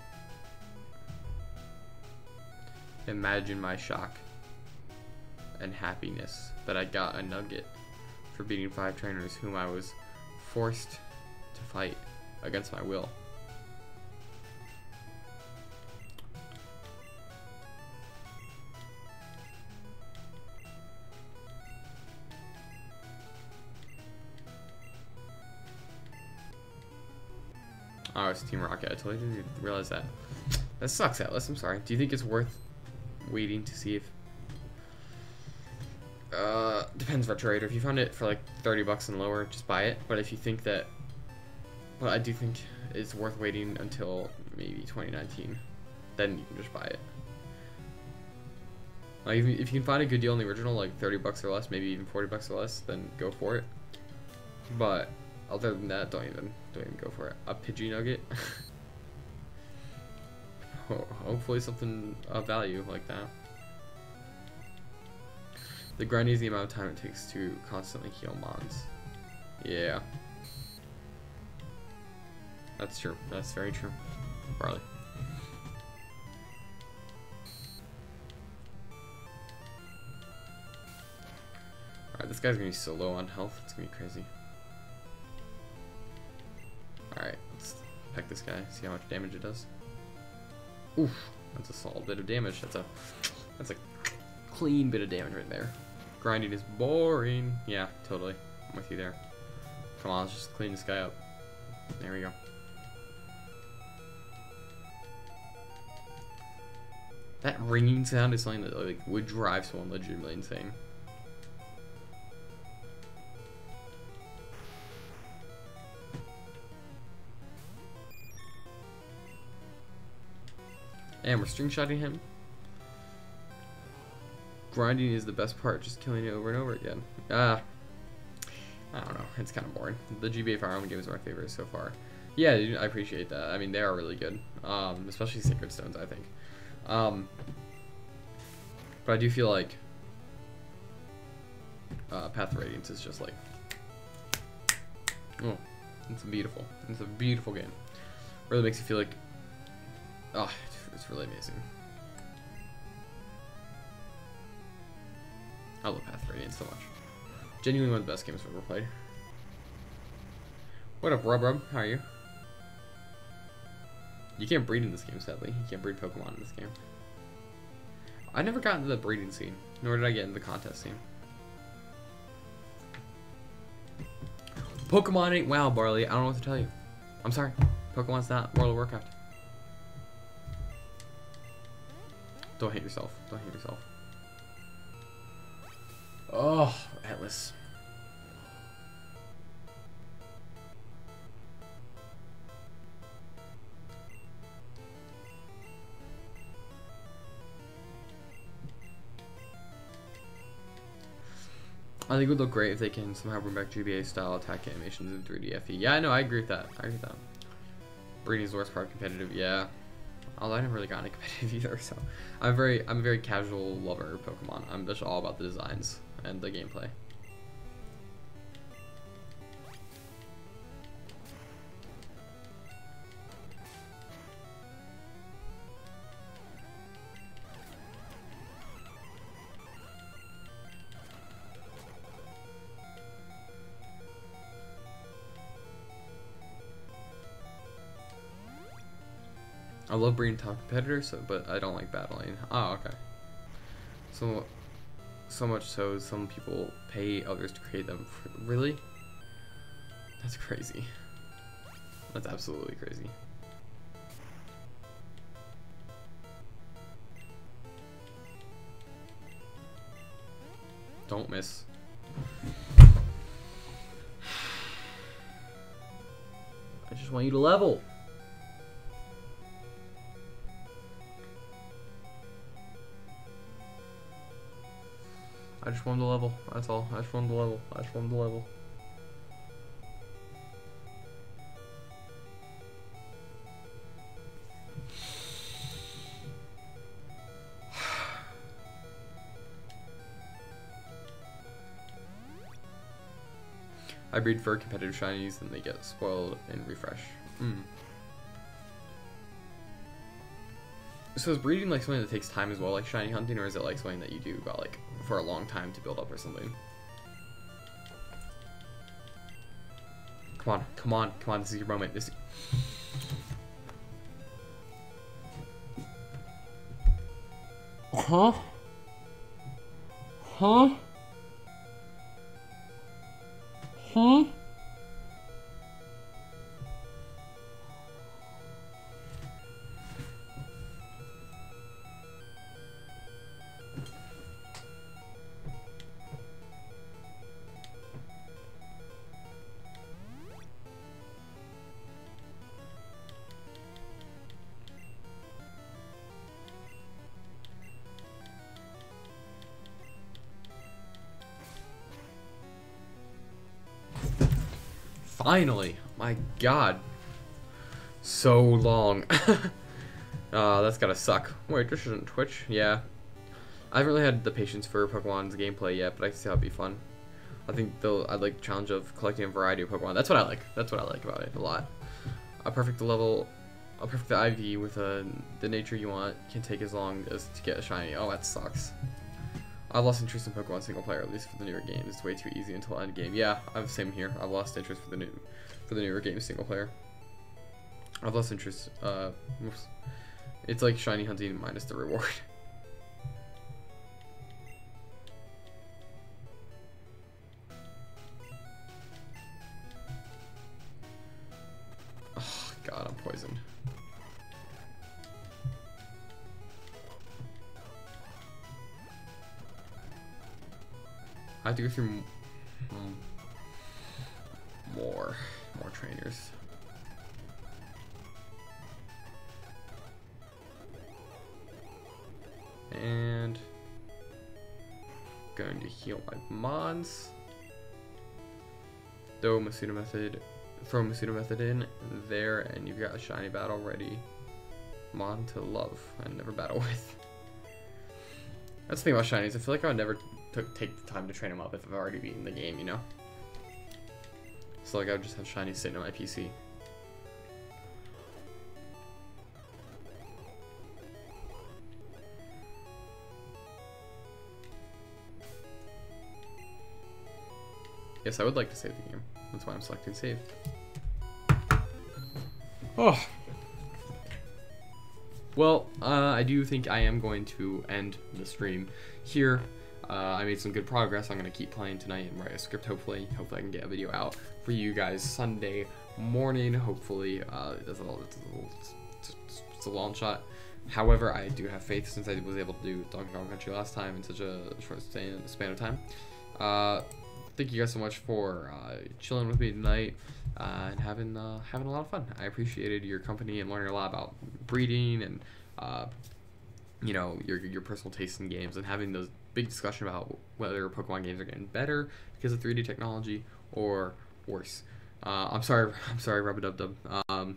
Imagine my shock and happiness that I got a nugget for beating 5 trainers whom I was forced to fight against my will. Oh, it's Team Rocket. I totally didn't realize that. That sucks, Atlas. I'm sorry. Do you think it's worth waiting to see if... depends retro rate. If you found it for like 30 bucks and lower, just buy it. But if you think that... Well, I do think it's worth waiting until maybe 2019. Then you can just buy it. Like, if you can find a good deal on the original, like 30 bucks or less, maybe even 40 bucks or less, then go for it. But... other than that, don't even go for it. A Pidgey Nugget. Hopefully something of value like that. The grinding is the amount of time it takes to constantly heal mons. Yeah. That's true. That's very true. Barley. Alright, this guy's gonna be so low on health, it's gonna be crazy. Alright, let's peck this guy, see how much damage it does. Oof, that's a solid bit of damage. That's a clean bit of damage right there. Grinding is boring. Yeah, totally. I'm with you there. Come on, let's just clean this guy up. There we go. That ringing sound is something that like would drive someone legitimately insane. And we're string shotting him. Grinding is the best part, just killing it over and over again. I don't know, it's kind of boring. The GBA Fire Emblem games are my favorite so far. Yeah, I appreciate that. I mean, they are really good, especially Sacred Stones, I think. But I do feel like Path of Radiance is just like, oh, it's beautiful. It's a beautiful game. Really makes you feel like, oh, it's really amazing. I love Path of Radiance so much. Genuinely one of the best games I've ever played. What up, Rub? How are you? You can't breed in this game, sadly. You can't breed Pokemon in this game. I never got into the breeding scene, nor did I get into the contest scene. Pokemon ain't WoW, Barley. I don't know what to tell you. I'm sorry. Pokemon's not World of Warcraft. Don't hate yourself. Don't hate yourself. Oh, Atlas. I think it would look great if they can somehow bring back GBA style attack animations in 3D FE. Yeah, no, I agree with that. I agree with that. Breeding is the worst part of competitive. Yeah. Although I never really got into competitive either, so I'm a very casual lover of Pokemon. I'm just all about the designs and the gameplay. I love breeding top competitors, but I don't like battling. Oh, okay. So much so some people pay others to create them. Really? That's crazy. That's absolutely crazy. Don't miss. I just want you to level. I just want him to level. That's all. I just want him to level. I just want him to level. I breed for competitive shinies and they get spoiled in refresh. So is breeding like something that takes time as well, like shiny hunting, or is it like something that you do about like for a long time to build up or something? Come on, come on, come on, this is your moment. This Huh? Huh? Huh? Finally! My god. So long. That's gotta suck. Wait, this isn't Twitch? Yeah. I haven't really had the patience for Pokemon's gameplay yet, but I can see how it'd be fun. I think I'd like the challenge of collecting a variety of Pokemon. That's what I like. That's what I like about it a lot. A perfect IV with the nature you want can take as long as to get a shiny. Oh, that sucks. I've lost interest in Pokemon single player, at least for the newer games. It's way too easy until end game. Yeah, I'm the same here. I've lost interest for the newer games single player. I've lost interest. It's like shiny hunting minus the reward. Oh god, I'm poisoned. I have to go through more trainers. And going to heal my mons. Throw Masuda Method in there, and you've got a shiny battle ready. Mon to love and never battle with. That's the thing about shinies. I feel like I would never take the time to train them up if I've already beaten the game, you know? So like I would just have shinies sitting on my PC. Yes, I would like to save the game. That's why I'm selecting save. Oh. Well, I do think I am going to end the stream here. I made some good progress. I'm going to keep playing tonight and write a script, hopefully. Hopefully I can get a video out for you guys Sunday morning. Hopefully, it's a long shot. However, I do have faith since I was able to do Donkey Kong Country last time in such a short span of time. Thank you guys so much for chilling with me tonight and having a lot of fun. I appreciated your company and learning a lot about breeding and you know, your personal taste in games, and having those big discussion about whether Pokemon games are getting better because of 3D technology or worse. I'm sorry, Rub-a-Dub-Dub. I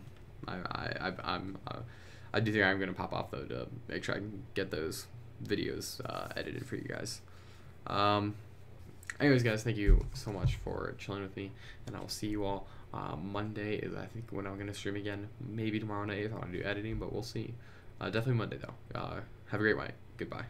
do think I'm gonna pop off though to make sure I can get those videos edited for you guys. Anyways, guys, thank you so much for chilling with me, and I will see you all Monday is, I think, when I'm gonna stream again. Maybe tomorrow night if I want to do editing, but we'll see. Definitely Monday though. Have a great night. Goodbye.